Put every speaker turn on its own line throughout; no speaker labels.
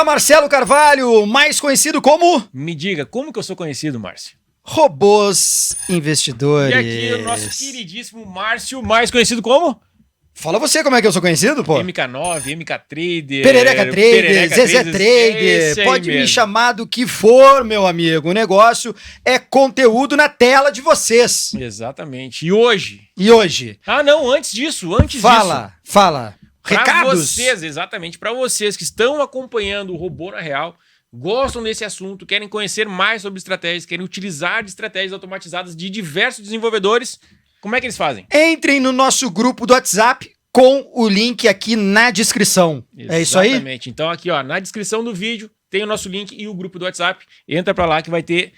Marcelo Carvalho, mais conhecido como...
Me diga, como que eu sou conhecido, Márcio?
Robôs Investidores.
E aqui o nosso queridíssimo Márcio, mais conhecido como...
Fala você como é que eu sou conhecido, pô.
MK9, MK Trader...
Perereca Trader, Zezé Trader, pode me chamar do que for, meu amigo. O negócio é conteúdo na tela de vocês.
Exatamente. E hoje?
Ah,
não, antes disso.
Fala.
Pra
Recados?
vocês, exatamente, para vocês que estão acompanhando o Robô na Real, gostam desse assunto, querem conhecer mais sobre estratégias, querem utilizar de estratégias automatizadas de diversos desenvolvedores, como é que eles fazem?
Entrem no nosso grupo do WhatsApp com o link aqui na descrição. É isso aí?
Exatamente. Então aqui, ó, na descrição do vídeo tem o nosso link e o grupo do WhatsApp. Entra pra lá que vai ter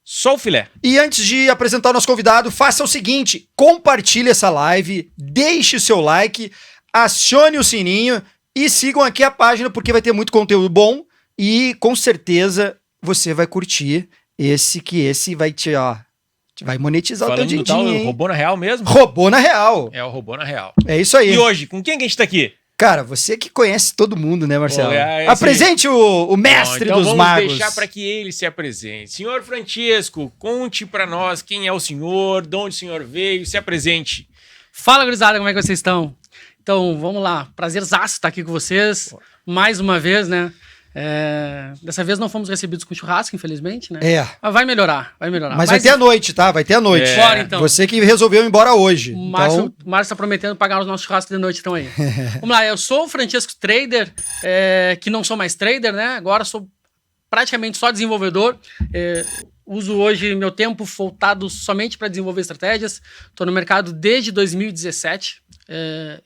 só o filé.
E antes de apresentar o nosso convidado, faça o seguinte, compartilhe essa live, deixe o seu like, acione o sininho e sigam aqui a página porque vai ter muito conteúdo bom e com certeza você vai curtir esse vai te, vai monetizar
Falando
o teu
do tal
din-din, hein?
Robô na Real mesmo?
Robô na Real.
É o Robô na Real.
É isso aí.
E hoje, com quem que a gente tá aqui?
Cara, você que conhece todo mundo, né, Marcelo?
Esse...
Apresente o mestre
então
dos magos.
Vamos deixar para que ele se apresente. Senhor Francesco, conte para nós quem é o senhor, de onde o senhor veio, se apresente.
Fala, gurizada, como é que vocês estão? Então, vamos lá. Prazerzaço estar aqui com vocês. Mais uma vez, né? Dessa vez não fomos recebidos com churrasco, infelizmente, né?
Mas
vai melhorar.
Mas vai ter a noite, tá? Vai ter a noite.
Bora, então.
Você que resolveu ir embora hoje.
O Márcio tá prometendo pagar os nossos churrascos de noite, então aí. Vamos lá, eu sou o Francesco Trader, que não sou mais trader, né? Agora sou praticamente só desenvolvedor. Uso hoje meu tempo voltado somente para desenvolver estratégias. Estou no mercado desde 2017.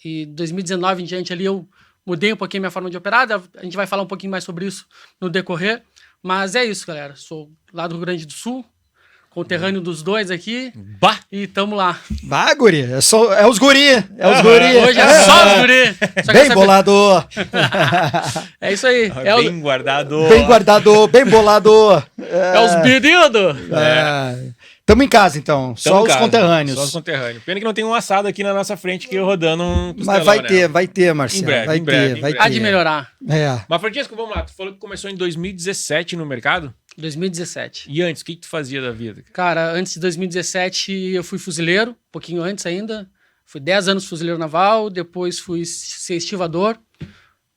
E 2019 em diante ali eu mudei um pouquinho minha forma de operar, a gente vai falar um pouquinho mais sobre isso no decorrer, mas é isso, galera. Sou lá do Rio Grande do Sul, conterrâneo dos dois aqui, e tamo lá.
Vai, guri, é os guri,
Hoje é só os guri.
Bem bolado.
É isso aí.
Bem guardado.
Bem guardado, bem bolado.
É os pedidos.
Tamo em casa, então. Só os conterrâneos.
Só os conterrâneos. Pena que não tem um assado aqui na nossa frente que eu rodando um costelão,
mas vai ter, Marcelo.
Em breve.
Há de melhorar.
Mas, Francisco, vamos lá. Tu falou que começou em 2017 no mercado?
2017.
E antes, o que tu fazia da vida?
Cara, antes de 2017 eu fui fuzileiro, um pouquinho antes ainda. Fui 10 anos fuzileiro naval, depois fui ser estivador,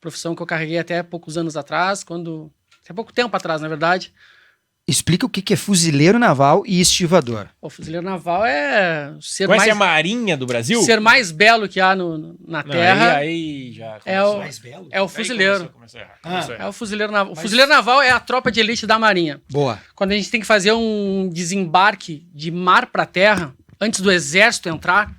profissão que eu carreguei até poucos anos atrás, até pouco tempo atrás, na verdade.
Explica o que é fuzileiro naval e estivador.
O fuzileiro naval é ser
Conhece a Marinha do Brasil?
Ser mais belo que há na Terra.
Aí já começou.
Mais belo?
É o fuzileiro.
Começou errado.
É o fuzileiro naval. O fuzileiro naval é a tropa de elite da Marinha.
Boa.
Quando a gente tem que fazer um desembarque de mar para terra, antes do exército entrar,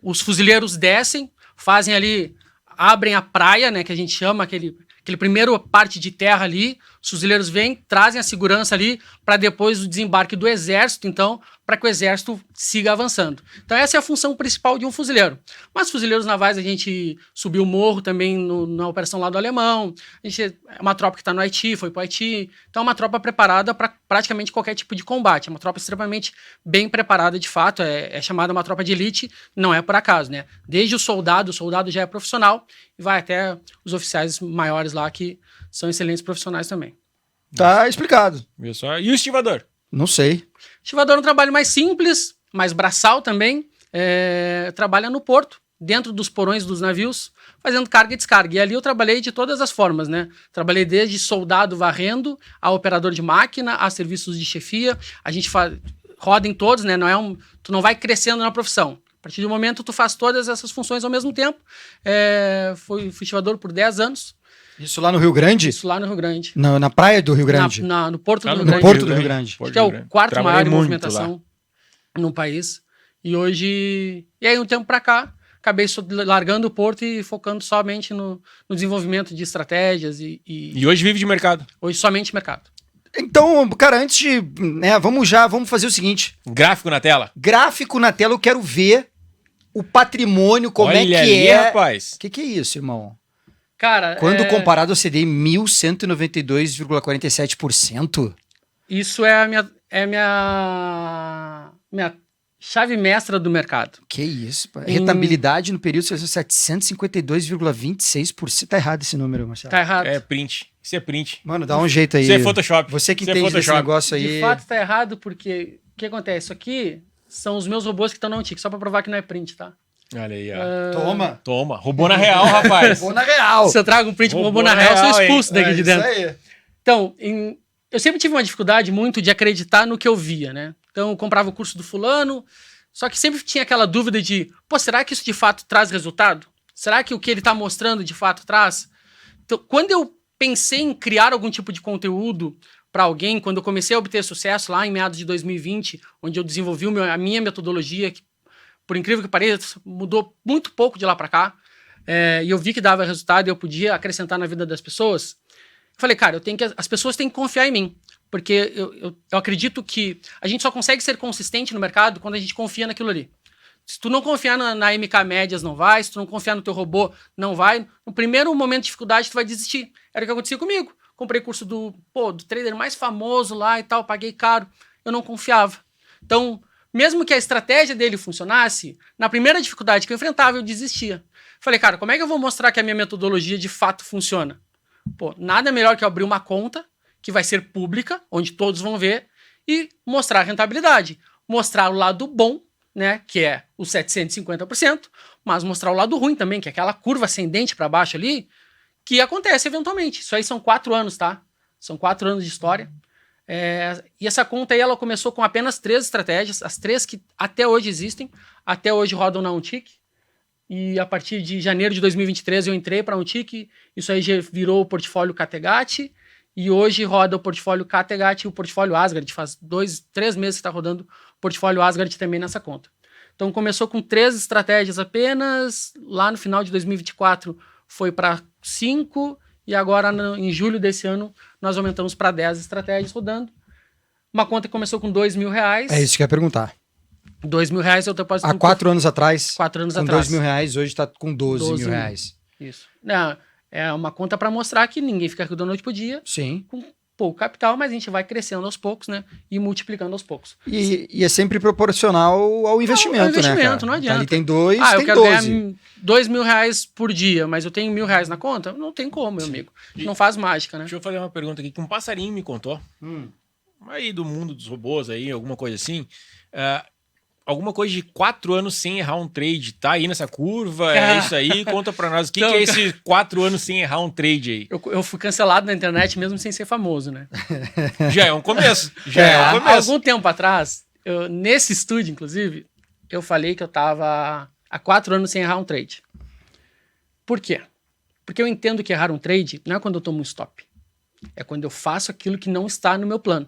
os fuzileiros descem, fazem ali, abrem a praia, né, que a gente chama aquele primeiro parte de terra ali, os fuzileiros vêm, trazem a segurança ali para depois o desembarque do exército, então, para que o exército siga avançando. Então essa é a função principal de um fuzileiro. Mas fuzileiros navais a gente subiu o morro também na operação lá do Alemão, a gente é uma tropa que está no Haiti, foi para o Haiti, então é uma tropa preparada para praticamente qualquer tipo de combate, é uma tropa extremamente bem preparada de fato, é chamada uma tropa de elite, não é por acaso, né? Desde o soldado já é profissional e vai até os oficiais maiores lá que são excelentes profissionais também.
Tá explicado.
Viu só? E o estivador?
Não sei.
Estivador é um trabalho mais simples, mais braçal também. Trabalha no porto, dentro dos porões dos navios, fazendo carga e descarga. E ali eu trabalhei de todas as formas, né? Trabalhei desde soldado varrendo, a operador de máquina, a serviços de chefia. A gente roda em todos, né? Tu não vai crescendo na profissão. A partir do momento tu faz todas essas funções ao mesmo tempo. Fui estivador por 10 anos.
Isso lá no Rio Grande?
Isso lá no Rio Grande.
Na praia do Rio Grande?
No Porto do Rio
No
Grande.
Porto do Rio Grande.
Que é o quarto maior de movimentação no país. E hoje... E aí, um tempo pra cá, acabei largando o Porto e focando somente no desenvolvimento de estratégias
E hoje vive de mercado?
Hoje somente mercado.
Então, cara, antes de... vamos fazer o seguinte.
Gráfico na tela?
Gráfico na tela, eu quero ver o patrimônio, como
Olha
é que
ali,
é...
rapaz.
O que é isso, irmão?
Cara,
Quando comparado ao CDI, 1.192,47%?
Isso é a minha chave mestra do mercado.
Que isso, pá. Rentabilidade no período 752,26%. Tá errado esse número, Marcelo.
Tá errado.
É print. Isso é print.
Mano, dá um jeito aí.
Isso é Photoshop.
Você que
Isso é
entende desse
Photoshop.
negócio aí.
De fato tá errado, porque o que acontece? Isso aqui são os meus robôs que estão na Antique, só pra provar que não é print, tá?
Olha aí, ó.
Toma.
Toma. Roubou na real, rapaz.
Vou na real.
Se eu trago um print pro robô
Robô
na
na
real, eu sou
real,
expulso daqui de dentro.
Isso aí.
Então, eu sempre tive uma dificuldade muito de acreditar no que eu via, né? Então, eu comprava o curso do fulano, só que sempre tinha aquela dúvida de, pô, será que isso de fato traz resultado? Será que o que ele tá mostrando de fato traz? Então, quando eu pensei em criar algum tipo de conteúdo para alguém, quando eu comecei a obter sucesso lá em meados de 2020, onde eu desenvolvi a minha metodologia, que, por incrível que pareça, mudou muito pouco de lá para cá, e eu vi que dava resultado e eu podia acrescentar na vida das pessoas, eu falei, cara, as pessoas têm que confiar em mim, porque eu acredito que a gente só consegue ser consistente no mercado quando a gente confia naquilo ali. Se tu não confiar na MK Médias, não vai. Se tu não confiar no teu robô, não vai. No primeiro momento de dificuldade, tu vai desistir. Era o que acontecia comigo. Comprei curso do trader mais famoso lá e tal, paguei caro. Eu não confiava. Então, mesmo que a estratégia dele funcionasse, na primeira dificuldade que eu enfrentava, eu desistia. Falei, cara, como é que eu vou mostrar que a minha metodologia de fato funciona? Pô, nada melhor que eu abrir uma conta, que vai ser pública, onde todos vão ver, e mostrar a rentabilidade. Mostrar o lado bom, né, que é os 750%, mas mostrar o lado ruim também, que é aquela curva ascendente para baixo ali, que acontece eventualmente. Isso aí são 4 anos, tá? São 4 anos de história. E essa conta aí, ela começou com apenas 3 estratégias, as 3 que até hoje existem, até hoje rodam na Untic. E a partir de janeiro de 2023 eu entrei para a Untic, isso aí já virou o portfólio Categati, e hoje roda o portfólio Categati e o portfólio Asgard. Faz 3 meses que está rodando o portfólio Asgard também nessa conta. Então começou com 3 estratégias apenas, lá no final de 2024 foi para 5, e agora em julho desse ano nós aumentamos para 10 estratégias rodando. Uma conta que começou com R$2.000.
É isso que eu ia perguntar.
R$2.000 eu deposito.
Há 4 anos atrás.
4 anos
com
atrás.
R$2.000, hoje está com R$12.000.
Isso. É uma conta para mostrar que ninguém fica da noite pro dia.
Sim.
Com pouco capital, mas a gente vai crescendo aos poucos, né? E multiplicando aos poucos.
E é sempre proporcional ao investimento,
ao investimento,
né, cara?
não adianta.
Ali tem 2,
eu
tem
quero
12.
ganhar R$2.000 por dia, mas eu tenho R$1.000 na conta? Não tem como, meu amigo. Não faz mágica, né?
Deixa eu fazer uma pergunta aqui que um passarinho me contou. Aí do mundo dos robôs aí, alguma coisa assim. Alguma coisa de 4 anos sem errar um trade. Tá aí nessa curva? É isso aí? Conta pra nós. O que é esses 4 anos sem errar um trade aí?
Eu fui cancelado na internet mesmo sem ser famoso, né?
Já é um começo.
Há algum tempo atrás, nesse estúdio, inclusive, eu falei que eu tava há 4 anos sem errar um trade. Por quê? Porque eu entendo que errar um trade não é quando eu tomo um stop. É quando eu faço aquilo que não está no meu plano.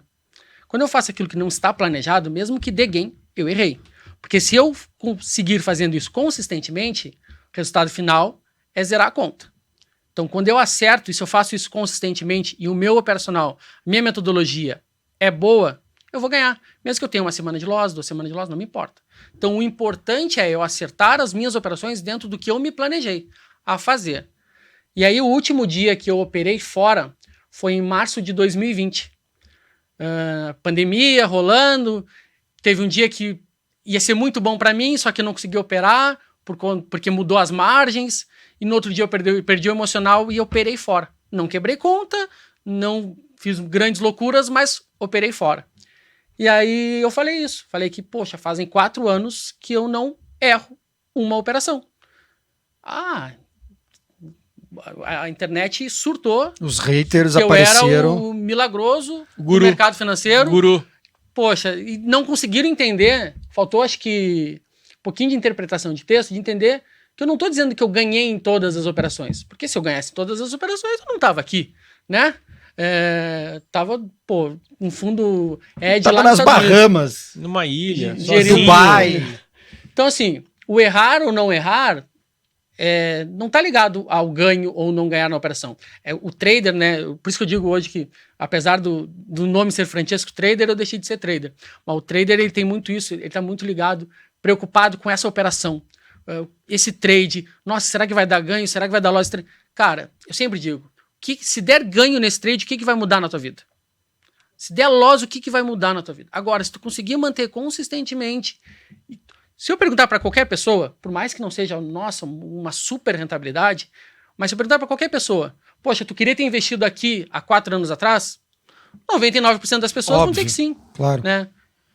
Quando eu faço aquilo que não está planejado, mesmo que dê gain, eu errei. Porque se eu conseguir fazendo isso consistentemente, o resultado final é zerar a conta. Então, quando eu acerto e se eu faço isso consistentemente e o meu operacional, minha metodologia é boa, eu vou ganhar. Mesmo que eu tenha uma semana de loss, 2 semanas de loss, não me importa. Então, o importante é eu acertar as minhas operações dentro do que eu me planejei a fazer. E aí, o último dia que eu operei fora foi em março de 2020. Pandemia rolando, teve um dia que ia ser muito bom para mim, só que eu não consegui operar porque mudou as margens, e no outro dia eu perdi o emocional e operei fora. Não quebrei conta, não fiz grandes loucuras, mas operei fora. E aí eu falei isso, falei que, poxa, fazem 4 anos que eu não erro uma operação. A internet surtou.
Os haters
que
apareceram.
Eu era o milagroso
Guru.
do mercado financeiro.
Guru.
Poxa, e não conseguiram entender. Faltou, acho que, um pouquinho de interpretação de texto, de entender que eu não estou dizendo que eu ganhei em todas as operações. Porque se eu ganhasse em todas as operações, eu não estava aqui, né? Tava, um fundo
Tava nas Bahamas.
Numa ilha.
Dubai.
Então, assim, o errar ou não errar não tá ligado ao ganho ou não ganhar na operação. O trader, né? Por isso que eu digo hoje que, apesar do nome ser Francesco Trader, eu deixei de ser trader. Mas o trader, ele tem muito isso, ele tá muito ligado, preocupado com essa operação. Esse trade, nossa, será que vai dar ganho? Será que vai dar loss? Cara, eu sempre digo, se der ganho nesse trade, o que vai mudar na tua vida? Se der loss, o que vai mudar na tua vida? Agora, se tu conseguir manter consistentemente... Se eu perguntar para qualquer pessoa, por mais que não seja, nossa, uma super rentabilidade, mas se eu perguntar para qualquer pessoa, poxa, tu queria ter investido aqui há 4 anos atrás? 99% das pessoas vão dizer que sim.
Claro.
Né?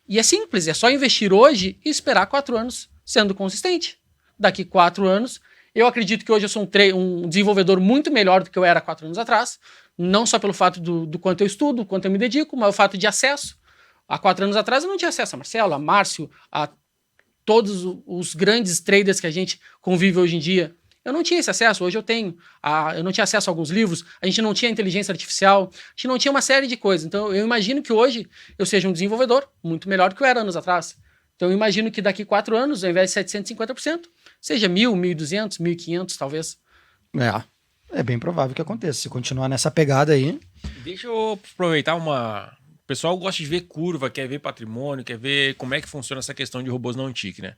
E é simples, é só investir hoje e esperar 4 anos sendo consistente. Daqui 4 anos, eu acredito que hoje eu sou um desenvolvedor muito melhor do que eu era 4 anos atrás, não só pelo fato do quanto eu estudo, quanto eu me dedico, mas o fato de acesso. Há 4 anos atrás eu não tinha acesso a Marcelo, a Márcio, a todos os grandes traders que a gente convive hoje em dia. Eu não tinha esse acesso, hoje eu tenho. Eu não tinha acesso a alguns livros, a gente não tinha inteligência artificial, a gente não tinha uma série de coisas. Então eu imagino que hoje eu seja um desenvolvedor muito melhor do que eu era anos atrás. Então eu imagino que daqui 4 anos, ao invés de 750%, seja 1.000, 1.200, 1.500 talvez.
É bem provável que aconteça. Se continuar nessa pegada aí...
Deixa eu aproveitar uma... O pessoal gosta de ver curva, quer ver patrimônio, quer ver como é que funciona essa questão de robôs não TIC, né?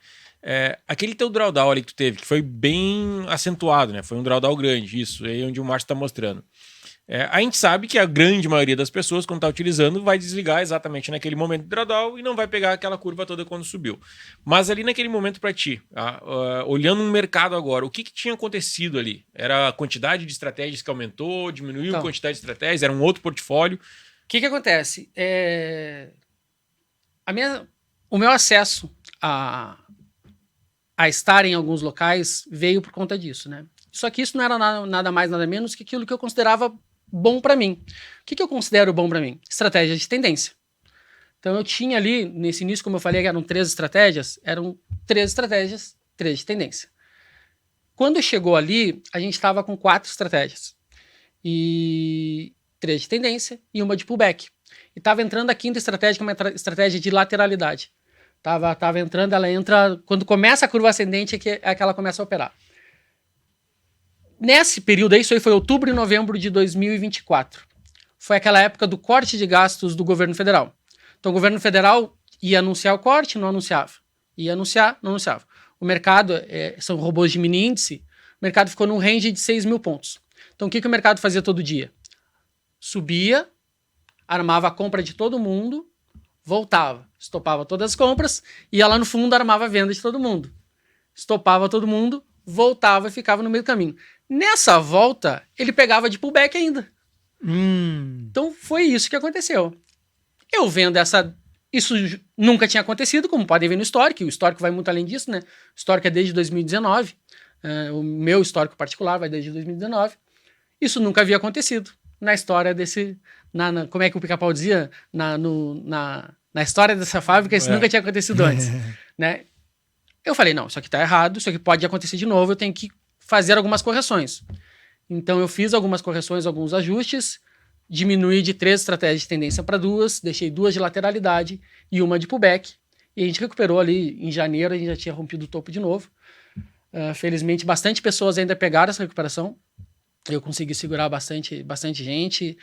Aquele teu drawdown ali que tu teve, que foi bem acentuado, né? Foi um drawdown grande, isso, aí onde o Márcio está mostrando. A gente sabe que a grande maioria das pessoas, quando está utilizando, vai desligar exatamente naquele momento do drawdown e não vai pegar aquela curva toda quando subiu. Mas ali naquele momento para ti, olhando um mercado agora, o que tinha acontecido ali? Era a quantidade de estratégias que aumentou, diminuiu a quantidade de estratégias, era um outro portfólio?
O que acontece? O meu acesso a estar em alguns locais veio por conta disso, né? Só que isso não era nada mais, nada menos que aquilo que eu considerava bom para mim. O que eu considero bom para mim? Estratégia de tendência. Então eu tinha ali, nesse início, como eu falei, que eram 3 estratégias, 3 de tendência. Quando chegou ali, a gente estava com 4 estratégias. E 3 de tendência e uma de pullback. E estava entrando a 5ª estratégia, que é uma estratégia de lateralidade. Tava entrando, ela entra... Quando começa a curva ascendente é que ela começa a operar. Nesse período aí, isso aí foi outubro e novembro de 2024. Foi aquela época do corte de gastos do governo federal. Então o governo federal ia anunciar o corte, não anunciava. Ia anunciar, não anunciava. O mercado, são robôs de mini índice, o mercado ficou num range de 6 mil pontos. Então o que o mercado fazia todo dia? Subia, armava a compra de todo mundo, voltava, estopava todas as compras, ia lá no fundo, armava a venda de todo mundo. Estopava todo mundo, voltava e ficava no meio do caminho. Nessa volta, ele pegava de pullback ainda. Então foi isso que aconteceu. Eu vendo isso nunca tinha acontecido, como podem ver no histórico, e o histórico vai muito além disso, né? O histórico é desde 2019, o meu histórico particular vai desde 2019. Isso nunca havia acontecido na história desse... como é que o Pica-Pau dizia? Na história dessa fábrica, isso nunca tinha acontecido antes. Né? Eu falei, não, isso aqui tá errado, isso aqui pode acontecer de novo, eu tenho que fazer algumas correções. Então eu fiz algumas correções, alguns ajustes, diminuí de 3 estratégias de tendência para 2, deixei 2 de lateralidade e uma de pullback, e a gente recuperou ali em janeiro, a gente já tinha rompido o topo de novo. Felizmente, bastante pessoas ainda pegaram essa recuperação, eu consegui segurar bastante gente,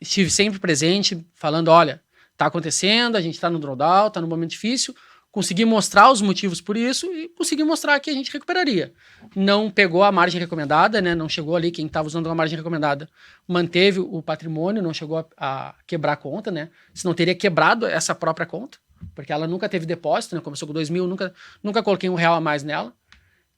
estive sempre presente, falando, olha, tá acontecendo, a gente tá no drawdown, tá num momento difícil, consegui mostrar os motivos por isso e consegui mostrar que a gente recuperaria. Não pegou a margem recomendada, né? Não chegou ali, quem estava usando a margem recomendada manteve o patrimônio, não chegou a quebrar a conta, né? Senão teria quebrado essa própria conta, porque ela nunca teve depósito, né? Começou com 2.000, nunca coloquei R$1 a mais nela.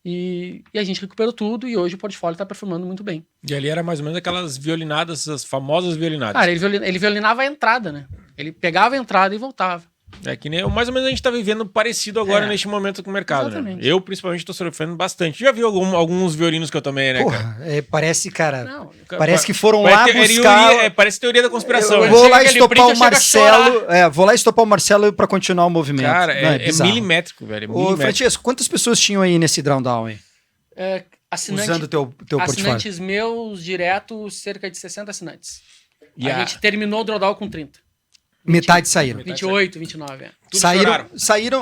E a gente recuperou tudo e hoje o portfólio está performando muito bem.
E ali era mais ou menos aquelas violinadas, as famosas violinadas.
Cara, ele violinava a entrada, né? Ele pegava a entrada e voltava.
Que nem mais ou menos a gente está vivendo parecido agora neste momento com o mercado, né? Eu, principalmente, estou sofrendo bastante. Já viu alguns violinos que eu tomei, né,
cara? Parece, cara...
Não,
parece que foram lá buscar...
parece teoria da conspiração.
Eu vou lá estopar o Marcelo... vou lá estopar o Marcelo para continuar o movimento.
Cara, é milimétrico, velho.
Ô, Francesco, quantas pessoas tinham aí nesse drawdown aí? Usando o teu portfólio.
Assinantes meus, direto, cerca de 60 assinantes. A gente terminou o drawdown com 30.
Metade saíram.
28, 29,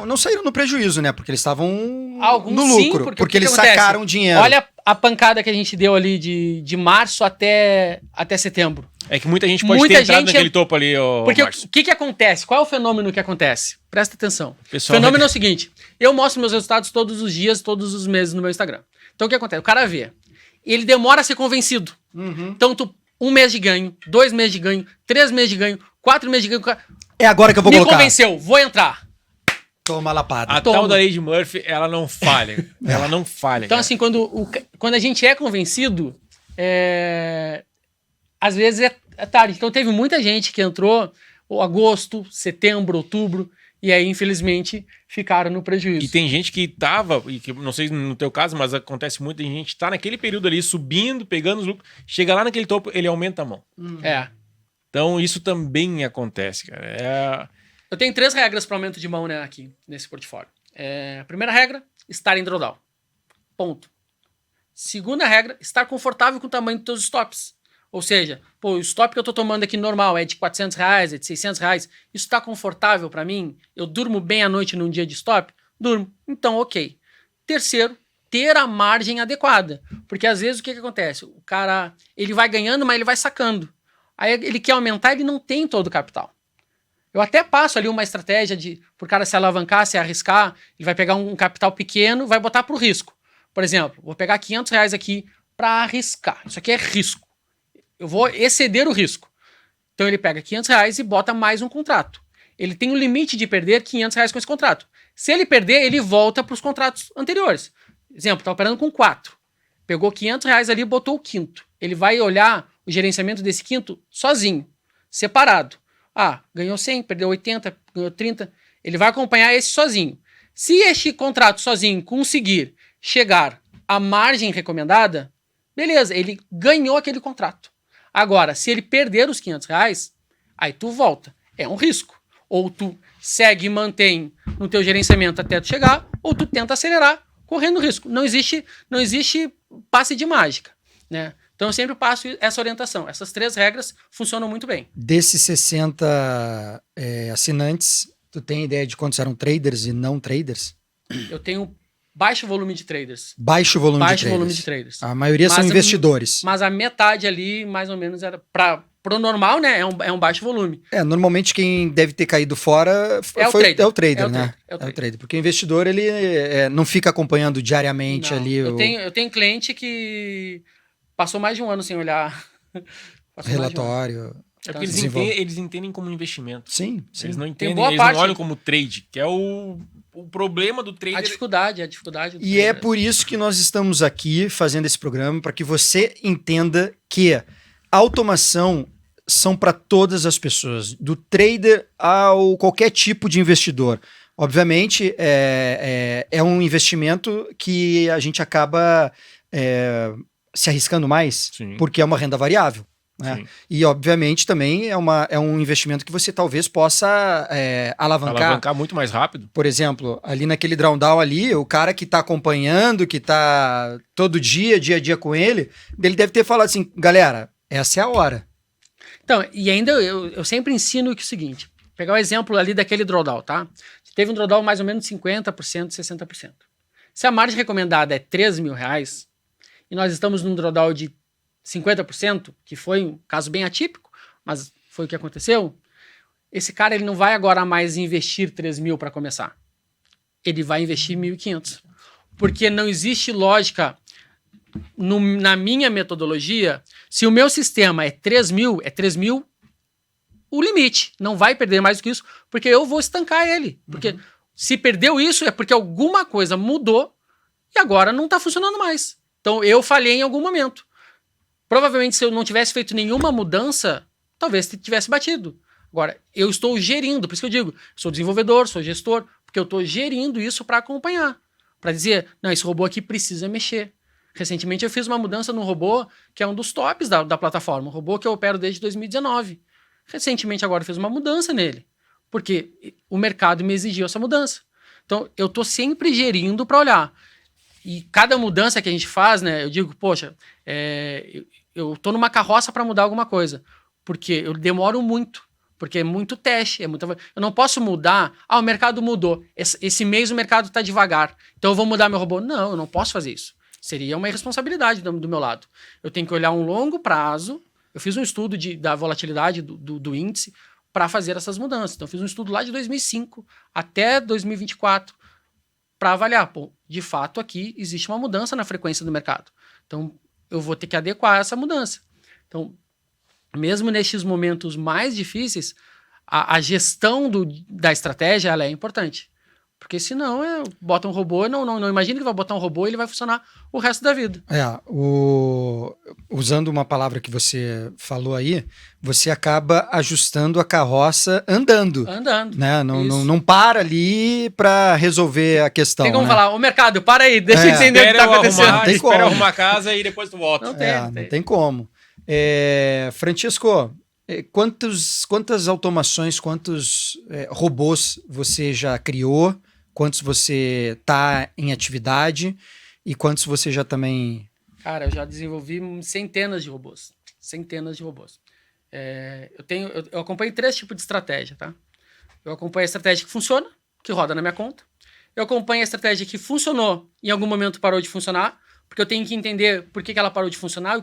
Não saíram no prejuízo, né? Porque eles estavam no lucro.
Sim,
porque eles sacaram dinheiro.
Olha a pancada que a gente deu ali de março até setembro.
É que muita gente pode ter entrado naquele topo ali,
Porque o que acontece? Qual é o fenômeno que acontece? Presta atenção. O fenômeno é o seguinte. Eu mostro meus resultados todos os dias, todos os meses no meu Instagram. Então o que acontece? O cara vê. Ele demora a ser convencido. Então 1 mês de ganho, 2 meses de ganho, 3 meses de ganho, 4 meses de ganho.
É agora que eu vou
Me
colocar.
convenceu, vou entrar.
Toma lapada.
A tal da Lady Murphy, ela não falha. Ela não falha.
Então,
cara.
assim, quando a gente é convencido, às vezes é tarde. Então, teve muita gente que entrou agosto, setembro, outubro, e aí, infelizmente, ficaram no prejuízo.
E tem gente que tava, e que não sei no teu caso, mas acontece muito, tem gente que tá naquele período ali, subindo, pegando os lucros, chega lá naquele topo, ele aumenta a mão. Então, isso também acontece, cara.
Eu tenho 3 regras para aumento de mão, né, aqui nesse portfólio. A primeira regra, estar em drawdown. Ponto. Segunda regra, estar confortável com o tamanho dos teus stops. Ou seja, o stop que eu tô tomando aqui normal é de R$400, é de R$600. Isso tá confortável para mim? Eu durmo bem à noite num dia de stop? Durmo. Então, ok. Terceiro, ter a margem adequada. Porque às vezes o que acontece? O cara, ele vai ganhando, mas ele vai sacando. Aí ele quer aumentar, ele não tem todo o capital. Eu até passo ali uma estratégia por cara se alavancar, se arriscar, ele vai pegar um capital pequeno, vai botar pro risco. Por exemplo, vou pegar R$500 aqui para arriscar. Isso aqui é risco. Eu vou exceder o risco. Então ele pega R$500 e bota mais um contrato. Ele tem o limite de perder R$500 com esse contrato. Se ele perder, ele volta para os contratos anteriores. Exemplo, está operando com 4. Pegou R$500 ali e botou o quinto. Ele vai olhar o gerenciamento desse quinto sozinho, separado. Ganhou 100, perdeu 80, ganhou 30. Ele vai acompanhar esse sozinho. Se este contrato sozinho conseguir chegar à margem recomendada, beleza, ele ganhou aquele contrato. Agora, se ele perder os R$500, aí tu volta. É um risco. Ou tu segue e mantém no teu gerenciamento até tu chegar, ou tu tenta acelerar correndo risco. Não existe passe de mágica, né? Então eu sempre passo essa orientação. Essas 3 regras funcionam muito bem.
Desses 60 assinantes, tu tem ideia de quantos eram traders e não traders?
Eu tenho baixo volume de traders.
Baixo volume
de traders.
A maioria são investidores.
Mas a metade ali, mais ou menos, era pro normal, né? É um baixo volume.
Normalmente quem deve ter caído fora
é o trader,
né? É o trader. Porque o investidor, ele não fica acompanhando diariamente ali
eu tenho cliente que passou mais de um ano sem olhar
relatório.
É porque eles entendem como investimento.
Sim.
Eles não entendem, eles não olham como trade, que é o problema do trader.
A dificuldade do
E trader. É por isso que nós estamos aqui fazendo esse programa, para que você entenda que a automação são para todas as pessoas, do trader ao qualquer tipo de investidor. Obviamente, é um investimento que a gente acaba se arriscando mais, Sim. porque é uma renda variável. Né? E, obviamente, também é um investimento que você talvez possa alavancar
muito mais rápido.
Por exemplo, ali naquele drawdown ali, o cara que está acompanhando, que está todo dia a dia com ele deve ter falado assim, galera, essa é a hora.
Então, e ainda eu sempre ensino que é o seguinte, pegar o exemplo ali daquele drawdown, tá? Teve um drawdown mais ou menos de 50%, 60%. Se a margem recomendada é R$13.000 e nós estamos num drawdown de 50%, que foi um caso bem atípico, mas foi o que aconteceu, esse cara ele não vai agora mais investir 3.000 para começar. Ele vai investir 1.500. Porque não existe lógica na minha metodologia, se o meu sistema é 3.000, é 3.000 o limite. Não vai perder mais do que isso, porque eu vou estancar ele. Porque se perdeu isso, é porque alguma coisa mudou e agora não está funcionando mais. Então eu falhei em algum momento. Provavelmente, se eu não tivesse feito nenhuma mudança, talvez tivesse batido. Agora, eu estou gerindo, por isso que eu digo, sou desenvolvedor, sou gestor, porque eu estou gerindo isso para acompanhar. Para dizer, não, esse robô aqui precisa mexer. Recentemente eu fiz uma mudança no robô, que é um dos tops da plataforma, um robô que eu opero desde 2019. Recentemente agora eu fiz uma mudança nele, porque o mercado me exigiu essa mudança. Então, eu estou sempre gerindo para olhar. E cada mudança que a gente faz, né, eu digo, poxa, eu tô numa carroça para mudar alguma coisa, porque eu demoro muito, porque é muito teste, eu não posso mudar, o mercado mudou, esse mês o mercado está devagar, então eu vou mudar meu robô. Não, eu não posso fazer isso. Seria uma irresponsabilidade do meu lado. Eu tenho que olhar um longo prazo, eu fiz um estudo da volatilidade do índice para fazer essas mudanças. Então eu fiz um estudo lá de 2005 até 2024 para avaliar, de fato aqui existe uma mudança na frequência do mercado. Então eu vou ter que adequar essa mudança. Então, mesmo nestes momentos mais difíceis, a gestão da estratégia ela é importante. Porque senão bota um robô, não imagina que vai botar um robô e ele vai funcionar o resto da vida.
Usando uma palavra que você falou aí, você acaba ajustando a carroça andando. Né? Não para ali para resolver a questão.
Tem como
né?
falar, ô mercado, para aí, deixa eu entender o que tá acontecendo.
Espera arrumar a casa e depois tu volta.
Não tem como. Francisco, quantas automações, quantos robôs você já criou? Quantos você está em atividade e quantos você já também...
Cara, eu já desenvolvi centenas de robôs. Eu acompanho 3 tipos de estratégia, tá? Eu acompanho a estratégia que funciona, que roda na minha conta. Eu acompanho a estratégia que funcionou e em algum momento parou de funcionar, porque eu tenho que entender por que ela parou de funcionar,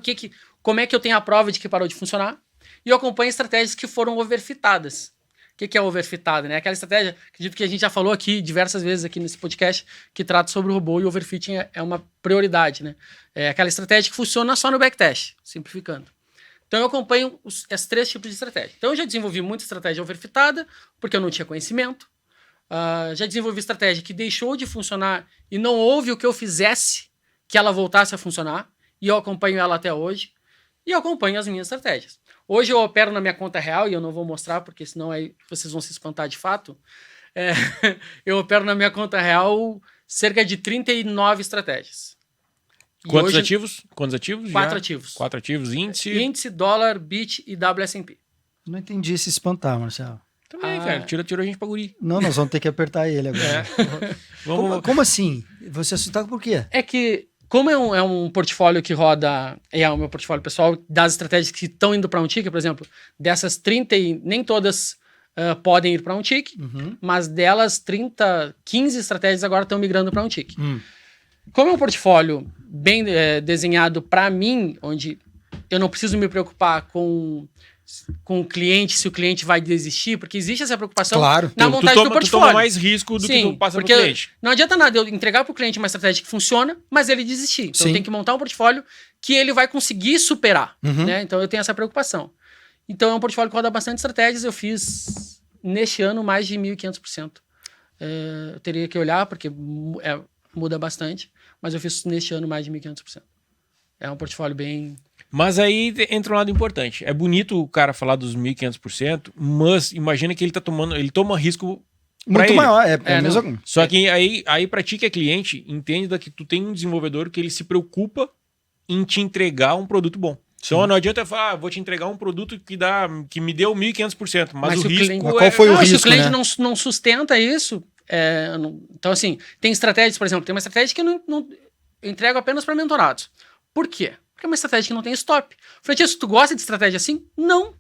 como é que eu tenho a prova de que parou de funcionar. E eu acompanho estratégias que foram overfitadas. O que é overfitada, né? Aquela estratégia, acredito que a gente já falou aqui diversas vezes aqui nesse podcast, que trata sobre o robô, e o overfitting é uma prioridade, né? É aquela estratégia que funciona só no backtest, simplificando. Então eu acompanho esses 3 tipos de estratégia. Então eu já desenvolvi muita estratégia overfitada, porque eu não tinha conhecimento. Já desenvolvi estratégia que deixou de funcionar e não houve o que eu fizesse que ela voltasse a funcionar, e eu acompanho ela até hoje, e eu acompanho as minhas estratégias. Hoje eu opero na minha conta real, e eu não vou mostrar, porque senão aí vocês vão se espantar de fato. Eu opero na minha conta real cerca de 39 estratégias.
Quantos ativos?
4 ativos.
4 ativos, índice?
Índice, dólar, BIT e WSP.
Não entendi se espantar, Marcelo.
Também, cara. Tirou a gente pra guri.
Não, nós vamos ter que apertar ele agora. Como assim? Você assustado por quê?
É que... Como é um portfólio que roda, é o meu portfólio pessoal, das estratégias que estão indo para um tick, por exemplo, dessas 30, nem todas podem ir para um tick, mas delas 15 estratégias agora estão migrando para um tick. Como é um portfólio bem desenhado para mim, onde eu não preciso me preocupar com o cliente, se o cliente vai desistir, porque existe essa preocupação na montagem do portfólio.
Tu toma mais risco do que tu passa pro cliente.
Não adianta nada eu entregar pro cliente uma estratégia que funciona, mas ele desistir. Então eu tenho que montar um portfólio que ele vai conseguir superar. Né? Então eu tenho essa preocupação. Então é um portfólio que roda bastante estratégias. Eu fiz, neste ano, mais de 1.500%. Eu teria que olhar, porque muda bastante, mas eu fiz neste ano mais de 1.500%. É um portfólio bem...
Mas aí entra um lado importante. É bonito o cara falar dos 1.500%, mas imagina que ele toma risco
muito maior.
Só que aí pra ti que é cliente, entende que tu tem um desenvolvedor que ele se preocupa em te entregar um produto bom. Então não adianta eu falar, vou te entregar um produto que me deu 1.500%, mas o risco
qual foi o risco,
se o cliente não sustenta isso, então assim, tem estratégias, por exemplo, tem uma estratégia que eu não entrego apenas para mentorados. Por quê? Porque é uma estratégia que não tem stop. Francisco, tu gosta de estratégia assim? Não.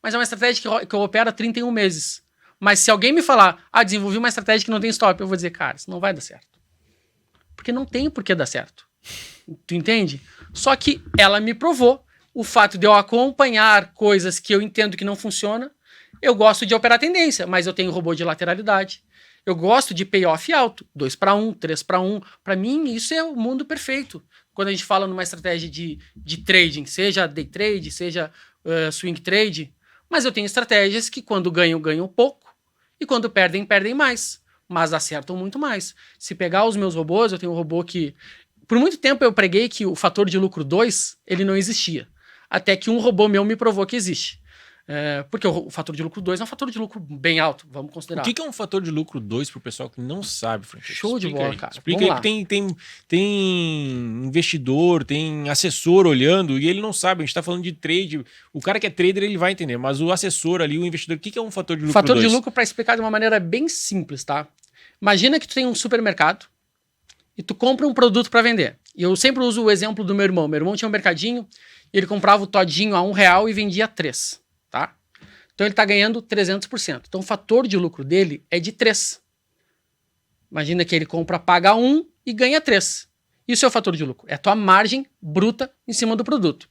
Mas é uma estratégia que eu opero há 31 meses. Mas se alguém me falar, desenvolvi uma estratégia que não tem stop, eu vou dizer, cara, isso não vai dar certo. Porque não tem por que dar certo. Tu entende? Só que ela me provou o fato de eu acompanhar coisas que eu entendo que não funcionam. Eu gosto de operar tendência, mas eu tenho robô de lateralidade. Eu gosto de payoff alto, 2-1, 3-1. Para mim, isso é o mundo perfeito. Quando a gente fala numa estratégia de trading, seja day trade, seja swing trade, mas eu tenho estratégias que quando ganham pouco e quando perdem mais, mas acertam muito mais. Se pegar os meus robôs, eu tenho um robô que... Por muito tempo eu preguei que o fator de lucro 2, ele não existia. Até que um robô meu me provou que existe. Porque o fator de lucro 2 é um fator de lucro bem alto, vamos considerar.
O que é um fator de lucro 2 pro pessoal que não sabe, Francisco?
Show de bola, cara.
Explica aí que tem investidor, tem assessor olhando e ele não sabe, a gente tá falando de trade. O cara que é trader, ele vai entender, mas o assessor ali, o investidor, o que é um fator de lucro 2?
Fator de lucro, para explicar de uma maneira bem simples, tá? Imagina que tu tem um supermercado e tu compra um produto para vender. E eu sempre uso o exemplo do meu irmão. Meu irmão tinha um mercadinho e ele comprava o todinho a R$1 e vendia 3. Tá? Então ele está ganhando 300%. Então o fator de lucro dele é de 3. Imagina que ele paga 1 e ganha 3. Isso é o fator de lucro. É a tua margem bruta em cima do produto.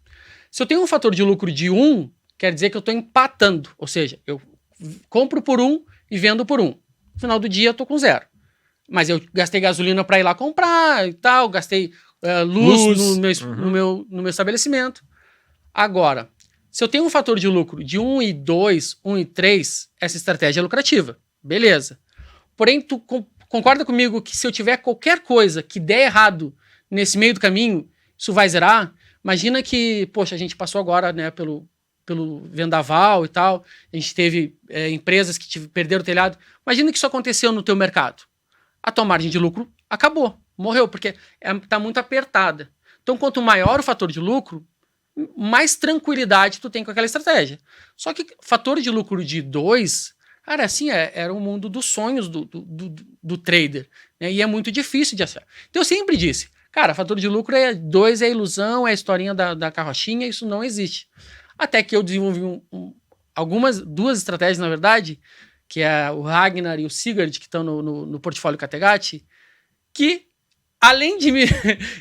Se eu tenho um fator de lucro de 1, quer dizer que eu estou empatando. Ou seja, eu compro por 1 e vendo por 1. No final do dia eu estou com 0. Mas eu gastei gasolina para ir lá comprar e tal, gastei luz no meu estabelecimento. Agora, Se eu tenho um fator de lucro de 1,2, 1,3, essa estratégia é lucrativa. Beleza. Porém, tu concorda comigo que se eu tiver qualquer coisa que der errado nesse meio do caminho, isso vai zerar? Imagina que, poxa, a gente passou agora, né, pelo vendaval e tal, a gente teve empresas que perderam o telhado. Imagina que isso aconteceu no teu mercado. A tua margem de lucro acabou, morreu, porque tá muito apertada. Então, quanto maior o fator de lucro, mais tranquilidade tu tem com aquela estratégia. Só que fator de lucro de 2, cara, assim, era o mundo dos sonhos do trader, né? E é muito difícil de achar. Então, eu sempre disse, cara, fator de lucro 2 é ilusão, é a historinha da carrochinha, isso não existe. Até que eu desenvolvi duas estratégias, na verdade, que é o Ragnar e o Sigurd, que estão no portfólio Categati, que, além de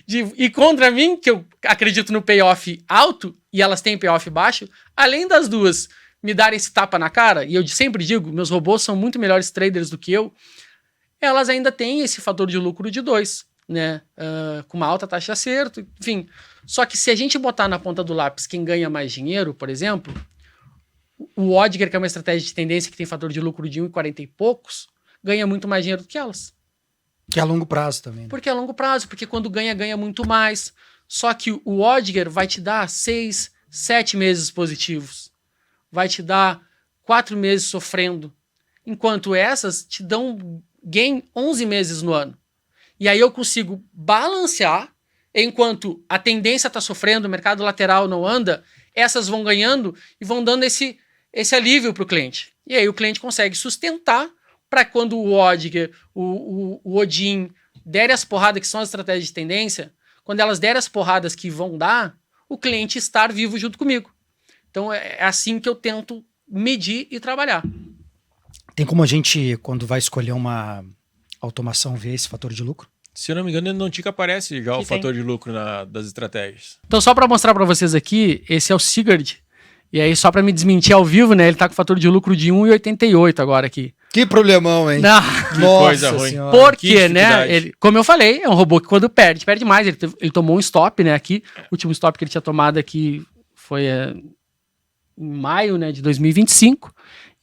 ir contra mim, que eu acredito no payoff alto, e elas têm payoff baixo, além das duas me darem esse tapa na cara, e eu sempre digo, meus robôs são muito melhores traders do que eu, elas ainda têm esse fator de lucro de 2, né? Com uma alta taxa de acerto, enfim. Só que se a gente botar na ponta do lápis quem ganha mais dinheiro, por exemplo, o Odger, que é uma estratégia de tendência que tem fator de lucro de 1,40 e poucos, ganha muito mais dinheiro do que elas.
Que é a longo prazo também. Né?
Porque é a longo prazo, porque quando ganha muito mais. Só que o Odger vai te dar 6, 7 meses positivos. Vai te dar 4 meses sofrendo. Enquanto essas te dão gain 11 meses no ano. E aí eu consigo balancear, enquanto a tendência está sofrendo, o mercado lateral não anda, essas vão ganhando e vão dando esse alívio para o cliente. E aí o cliente consegue sustentar para quando o Odger, o Odin derem as porradas que são as estratégias de tendência, quando elas derem as porradas que vão dar, o cliente estar vivo junto comigo. Então é assim que eu tento medir e trabalhar.
Tem como a gente, quando vai escolher uma automação, ver esse fator de lucro?
Se eu não me engano, no Tica aparece já o fator de lucro das estratégias.
Então, só para mostrar para vocês aqui, esse é o Sigurd. E aí, só para me desmentir ao vivo, né? Ele tá com fator de lucro de 1,88 agora aqui.
Que problemão, hein?
Não.
Que coisa ruim.
Porque, né? Ele, como eu falei, é um robô que quando perde mais. Ele tomou um stop, né? Aqui, o último stop que ele tinha tomado aqui foi em maio, né? De 2025.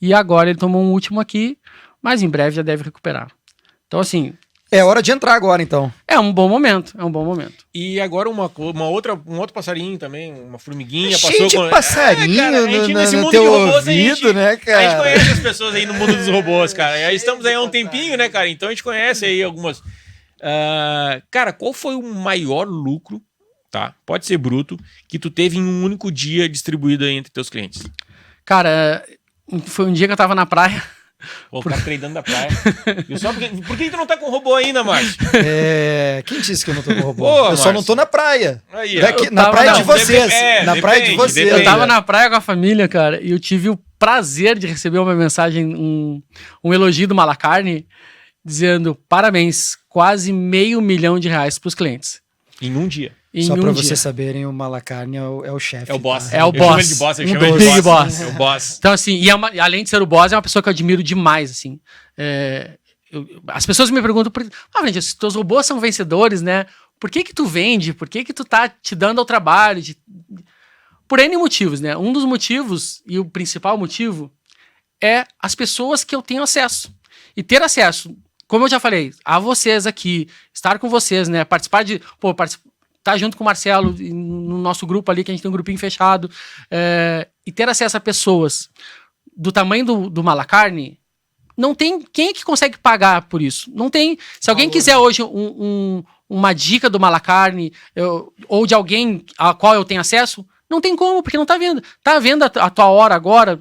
E agora ele tomou um último aqui, mas em breve já deve recuperar. Então, assim...
É hora de entrar agora, então.
É um bom momento,
E agora um outro passarinho também, uma formiguinha,
cheio
passou
de passarinho
cara, nesse
no
mundo
teu
de robôs,
ouvido, né, cara?
A gente conhece as pessoas aí no mundo dos robôs, cara. E aí estamos aí há um tempinho, né, cara? Então a gente conhece aí algumas... cara, qual foi o maior lucro, tá? Pode ser bruto, que tu teve em um único dia distribuído aí entre teus clientes?
Cara, foi um dia que eu tava na praia...
O cara treinando da praia. Por que tu não tá com robô ainda, Márcio?
Quem disse que eu não tô com robô?
Pô,
eu
Márcio.
só não tô na praia.
Aí,
Na praia de vocês. Na praia de vocês.
Eu tava na praia com a família, cara, e eu tive o prazer de receber uma mensagem, um elogio do Malacarne, dizendo parabéns, quase R$500 mil pros clientes.
Em um dia.
Só pra vocês saberem, o Malacarne é o chefe.
É o boss.
Tá? É o boss.
Eu chamo ele de boss. Eu chamo
Big
ele de boss.
boss.
É o boss.
Então, assim, além de ser o boss, é uma pessoa que eu admiro demais, assim. As pessoas me perguntam, gente, os teus robôs são vencedores, né? Por que tu vende? Por que tu tá te dando ao trabalho? Por N motivos, né? Um dos motivos, e o principal motivo, é as pessoas que eu tenho acesso. E ter acesso, como eu já falei, a vocês aqui, estar com vocês, né? Participar tá junto com o Marcelo no nosso grupo ali, que a gente tem um grupinho fechado, e ter acesso a pessoas do tamanho do Malacarne, não tem... Quem é que consegue pagar por isso? Não tem... Se alguém quiser hoje uma dica do Malacarne, ou de alguém a qual eu tenho acesso, não tem como, porque não tá vendo. Tá vendo a tua hora agora...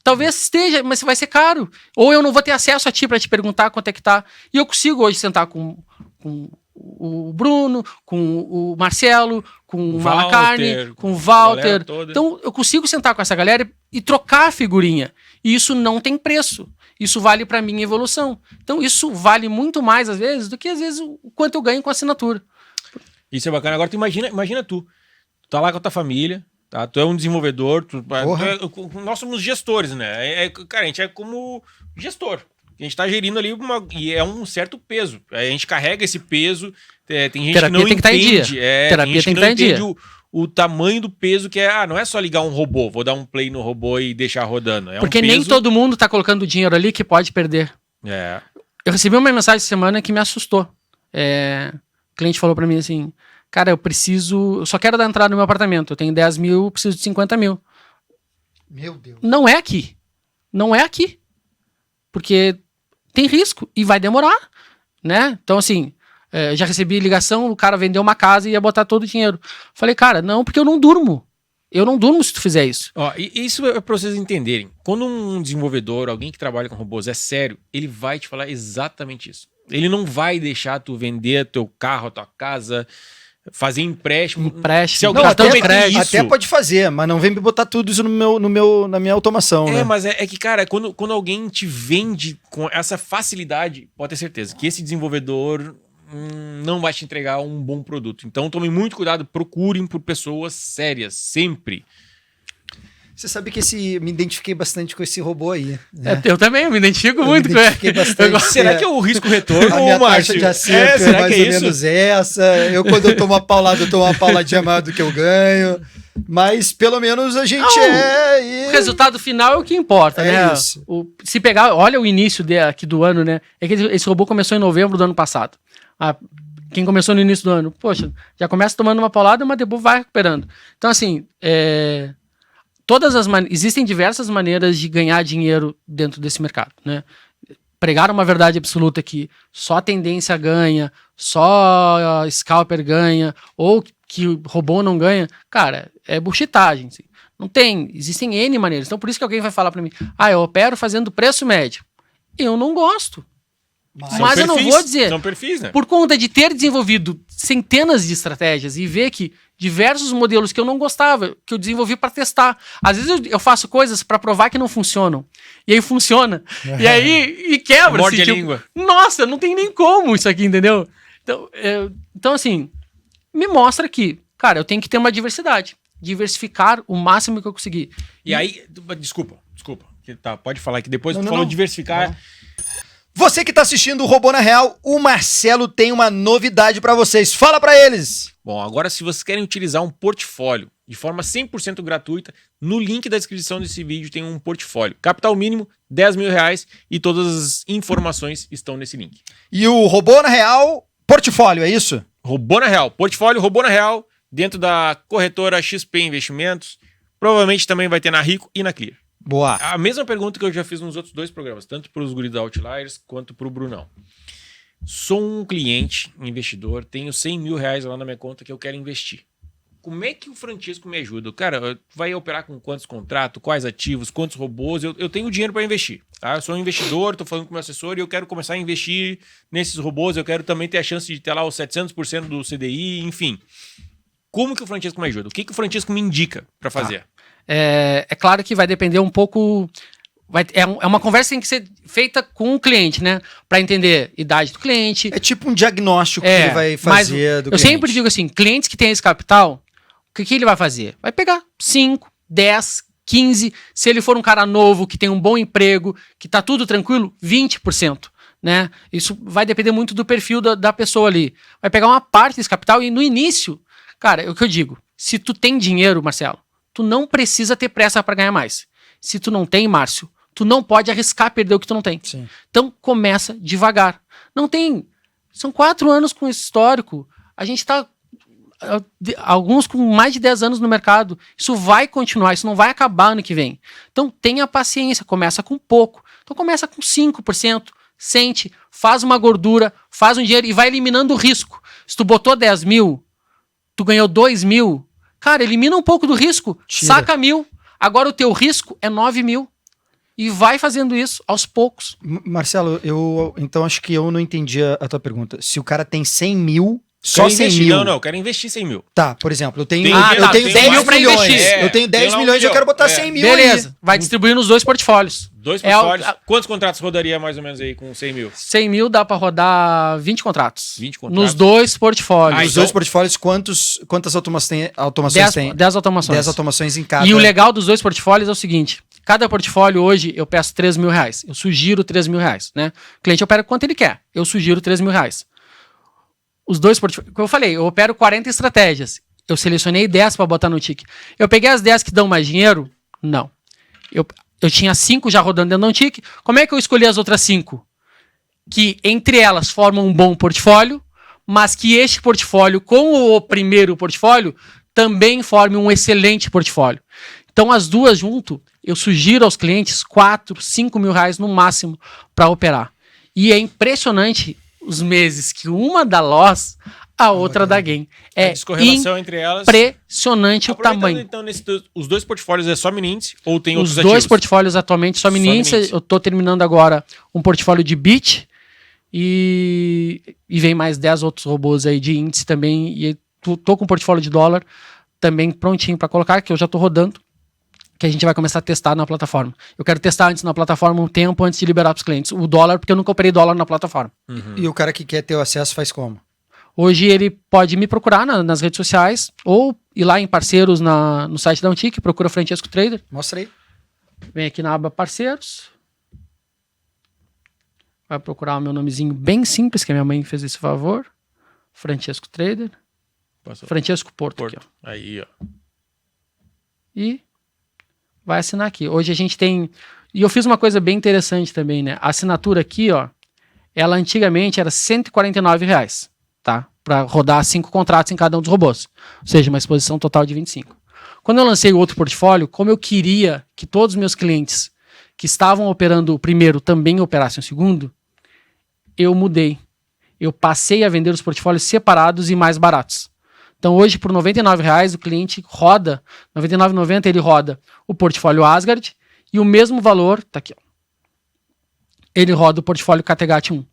Talvez esteja, mas vai ser caro. Ou eu não vou ter acesso a ti para te perguntar quanto é que tá. E eu consigo hoje sentar com o Bruno, com o Marcelo, com o Malacarne, com o Walter. Então eu consigo sentar com essa galera e trocar a figurinha. E isso não tem preço. Isso vale para minha evolução. Então isso vale muito mais às vezes do que às vezes o quanto eu ganho com a assinatura.
Isso é bacana. Agora tu imagina tu tá lá com a tua família, tá? Tu é um desenvolvedor, nós somos gestores, né? Cara, a gente é como gestor. A gente tá gerindo ali e é um certo peso. A gente carrega esse peso. Tem gente
terapia
que não
tem que
entende.
estar em dia. Terapia tem que estar em dia.
o tamanho do peso que é. Não é só ligar um robô, vou dar um play no robô e deixar rodando. É
Porque
um peso...
nem todo mundo tá colocando dinheiro ali que pode perder.
É.
Eu recebi uma mensagem essa semana que me assustou. O cliente falou pra mim assim, cara, eu só quero dar entrada no meu apartamento, eu tenho 10 mil, preciso de 50 mil.
Meu Deus.
Não é aqui. Não é aqui. Porque tem risco e vai demorar, né? Então, assim, já recebi ligação, o cara vendeu uma casa e ia botar todo o dinheiro. Falei, cara, não, porque eu não durmo. Eu não durmo se tu fizer isso.
Ó, isso é pra vocês entenderem. Quando um desenvolvedor, alguém que trabalha com robôs é sério, ele vai te falar exatamente isso. Ele não vai deixar tu vender teu carro, a tua casa, fazer empréstimo. Se alguém
Não,
até
até pode fazer, mas não vem me botar tudo isso na minha automação, né?
Mas é que, cara, quando alguém te vende com essa facilidade, pode ter certeza que esse desenvolvedor não vai te entregar um bom produto. Então tome muito cuidado, procurem por pessoas sérias, sempre.
Você sabe que me identifiquei bastante com esse robô aí. Né?
Eu também, me identifico muito com ele.
Bastante.
Será que é o risco-retorno,
a minha
Márcio?
taxa de acerto é
será
mais
que é
ou
isso?
menos essa. Quando eu tomo uma paulada, eu tomo uma pauladinha maior do que eu ganho. Mas pelo menos a gente
O resultado final é o que importa, né?
Isso.
Se pegar, olha o início aqui do ano, né? É que esse robô começou em novembro do ano passado. Quem começou no início do ano, poxa, já começa tomando uma paulada, mas depois vai recuperando. Então, assim, existem diversas maneiras de ganhar dinheiro dentro desse mercado, né? Pregar uma verdade absoluta que só tendência ganha, só scalper ganha, ou que o robô não ganha, cara, é bullshitagem. Assim. Não tem, existem N maneiras. Então, por isso que alguém vai falar pra mim, eu opero fazendo preço médio. Eu não gosto. Mas eu não vou dizer,
são perfis, né?
por conta de ter desenvolvido centenas de estratégias e ver que diversos modelos que eu não gostava, que eu desenvolvi para testar. Às vezes eu faço coisas para provar que não funcionam. E aí funciona. E aí quebra.
Morde
assim,
a língua.
Nossa, não tem nem como isso aqui, entendeu? Então, assim, me mostra que, cara, eu tenho que ter uma diversidade. Diversificar o máximo que eu conseguir.
E aí, desculpa. Tá, pode falar que depois tu falou diversificar.
Você que tá assistindo o Robô na Real, o Marcelo tem uma novidade pra vocês. Fala pra eles!
Bom, agora se vocês querem utilizar um portfólio de forma 100% gratuita, no link da descrição desse vídeo tem um portfólio. Capital mínimo, R$10 mil e todas as informações estão nesse link.
E o Robô na Real, portfólio, é isso?
Robô na Real, portfólio Robô na Real, dentro da corretora XP Investimentos. Provavelmente também vai ter na Rico e na Clear.
Boa.
A mesma pergunta que eu já fiz nos outros 2 programas, tanto para os guris da Outliers quanto para o Brunão. Sou um cliente, investidor, tenho R$100 mil lá na minha conta que eu quero investir. Como é que o Francisco me ajuda? Cara, vai operar com quantos contratos, quais ativos, quantos robôs? Eu tenho dinheiro para investir. Tá? Eu sou um investidor, estou falando com o meu assessor e eu quero começar a investir nesses robôs. Eu quero também ter a chance de ter lá os 700% do CDI, enfim. Como que o Francisco me ajuda? O que o Francisco me indica para fazer?
É claro que vai depender um pouco. É uma conversa que tem que ser feita com o cliente, né? Para entender a idade do cliente.
É tipo um diagnóstico que ele vai fazer do cliente.
Eu sempre digo assim: clientes que têm esse capital, o que ele vai fazer? Vai pegar 5, 10, 15. Se ele for um cara novo, que tem um bom emprego, que tá tudo tranquilo, 20%. Né? Isso vai depender muito do perfil da pessoa ali. Vai pegar uma parte desse capital e no início, cara, é o que eu digo: se tu tem dinheiro, Marcelo, tu não precisa ter pressa para ganhar mais. Se tu não tem, Márcio, tu não pode arriscar perder o que tu não tem.
Sim.
Então, começa devagar. Não tem... São 4 anos com esse histórico. A gente tá... Alguns com mais de 10 anos no mercado. Isso vai continuar, isso não vai acabar ano que vem. Então, tenha paciência. Começa com pouco. Então, começa com 5%. Sente, faz uma gordura, faz um dinheiro e vai eliminando o risco. Se tu botou 10 mil, tu ganhou 2 mil... Cara, elimina um pouco do risco, saca 1.000. Agora o teu risco é 9 mil. E vai fazendo isso aos poucos.
Marcelo, então acho que eu não entendi a tua pergunta. Se o cara tem 100 mil, só 100 mil...
Não, eu quero investir 100 mil.
Tá, por exemplo, eu tenho
10
mil pra
milhões.
investir. Eu tenho 10 milhões e eu quero botar 100 mil
Beleza,
aí.
vai distribuir nos 2 portfólios.
2 portfólios. Quantos contratos rodaria mais ou menos aí com 100 mil?
100 mil dá pra rodar 20 contratos.
20 contratos.
Nos 2 portfólios.
Nos 2 portfólios, quantas automações tem?
10 automações.
10 automações em cada.
E o legal dos 2 portfólios é o seguinte: cada portfólio hoje eu peço R$3 mil. Eu sugiro R$3 mil, né? O cliente opera quanto ele quer. Eu sugiro R$3 mil. Os 2 portfólios, como eu falei, eu opero 40 estratégias. Eu selecionei 10 para botar no tique. Eu peguei as 10 que dão mais dinheiro? Não. Eu tinha 5 já rodando dentro de um tique. Como é que eu escolhi as outras 5? Que entre elas formam um bom portfólio, mas que este portfólio, com o primeiro portfólio, também forme um excelente portfólio. Então, as duas junto, eu sugiro aos clientes 4, 5 mil reais no máximo para operar. E é impressionante os meses que uma dá loss, a outra dá gain. É
descorrelação entre elas.
impressionante o tamanho.
Então, os dois portfólios é só mini índice ou tem outros
Os
ativos?
dois portfólios atualmente só mini índice. Eu estou terminando agora um portfólio de BIT e vem mais 10 outros robôs aí de índice também. E tô com um portfólio de dólar também prontinho para colocar, que eu já estou rodando, que a gente vai começar a testar na plataforma. Eu quero testar antes na plataforma um tempo antes de liberar para os clientes. O dólar, porque eu nunca operei dólar na plataforma.
E o cara que quer ter o acesso faz como?
Hoje ele pode me procurar nas redes sociais ou ir lá em parceiros no site da Untic, procura Francesco Trader.
Mostra aí.
Vem aqui na aba parceiros. Vai procurar o meu nomezinho bem simples, que a minha mãe fez esse favor. Francesco Trader.
Passou.
Francesco Porto. Aqui, ó.
Aí, ó.
E vai assinar aqui. Hoje a gente tem... E eu fiz uma coisa bem interessante também, né? A assinatura aqui, ó, ela antigamente era R$149, tá? Para rodar 5 contratos em cada um dos robôs. Ou seja, uma exposição total de 25. Quando eu lancei o outro portfólio, como eu queria que todos os meus clientes que estavam operando o primeiro também operassem o segundo, eu mudei. Eu passei a vender os portfólios separados e mais baratos. Então hoje, por R$99, o cliente roda, R$ 99,90 ele roda o portfólio Asgard e o mesmo valor, tá aqui, ó, ele roda o portfólio Kattegat 1.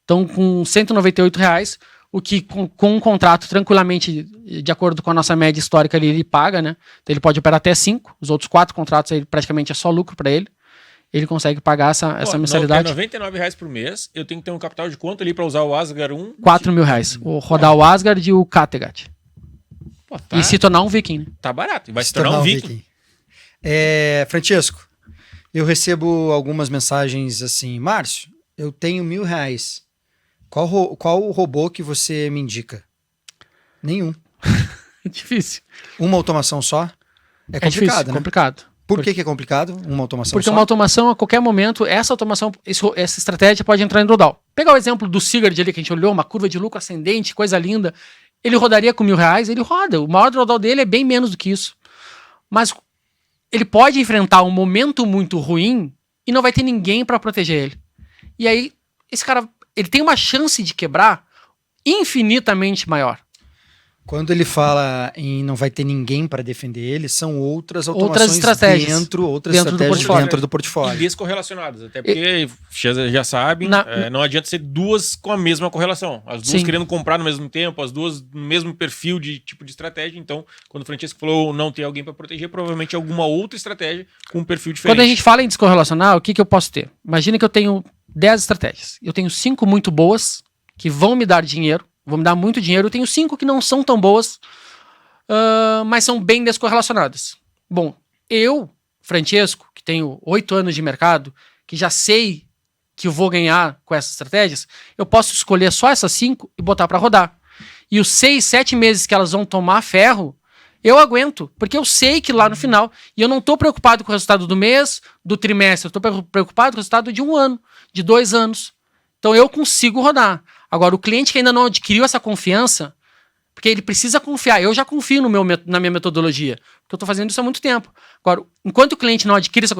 Então com R$198, o que com um contrato tranquilamente, de acordo com a nossa média histórica ali, ele paga, né? Então ele pode operar até 5, os outros 4 contratos aí praticamente é só lucro para ele. Ele consegue pagar essa mensalidade.
É R$99 por mês, eu tenho que ter um capital de quanto ali para usar o Asgard 1?
R$4 mil. Rodar o Asgard e o Kattegat.
Pô, tá,
E se tornar um viking, né?
tá barato, vai se tornar um viking.
Francesco, eu recebo algumas mensagens assim, Márcio, eu tenho R$1.000. Qual o robô que você me indica? Nenhum.
Difícil.
Uma automação só? É complicado,
difícil,
né?
complicado.
Por que é complicado? Uma automação
Porque
só?
uma automação, a qualquer momento, essa automação, essa estratégia pode entrar em drawdown. Pegar o exemplo do Sigurd ali que a gente olhou, uma curva de lucro ascendente, coisa linda. Ele rodaria com R$1.000? Ele roda. O maior drawdown dele é bem menos do que isso. Mas ele pode enfrentar um momento muito ruim e não vai ter ninguém para proteger ele. E aí, esse cara, ele tem uma chance de quebrar infinitamente maior.
Quando ele fala em não vai ter ninguém para defender ele, são outras automações
Outras estratégias
dentro do portfólio.
E descorrelacionadas, até porque vocês já sabem, não adianta ser duas com a mesma correlação. As duas querendo comprar no mesmo tempo, as duas no mesmo perfil de tipo de estratégia. Então, quando o Francesco falou não ter alguém para proteger, provavelmente alguma outra estratégia com um perfil diferente.
Quando a gente fala em descorrelacionar, o que eu posso ter? Imagina que eu tenho 10 estratégias. Eu tenho 5 muito boas, que vão me dar dinheiro, vão me dar muito dinheiro. Eu tenho 5 que não são tão boas, mas são bem descorrelacionadas. Bom, eu, Francesco, que tenho 8 anos de mercado, que já sei que eu vou ganhar com essas estratégias, eu posso escolher só essas 5 e botar para rodar. E os 6, 7 meses que elas vão tomar ferro, eu aguento, porque eu sei que lá no final, e eu não estou preocupado com o resultado do mês, do trimestre, eu estou preocupado com o resultado de 1 ano, de 2 anos. Então eu consigo rodar. Agora, o cliente que ainda não adquiriu essa confiança, porque ele precisa confiar, eu já confio na minha metodologia, porque eu estou fazendo isso há muito tempo. Agora, enquanto o cliente não adquire essa...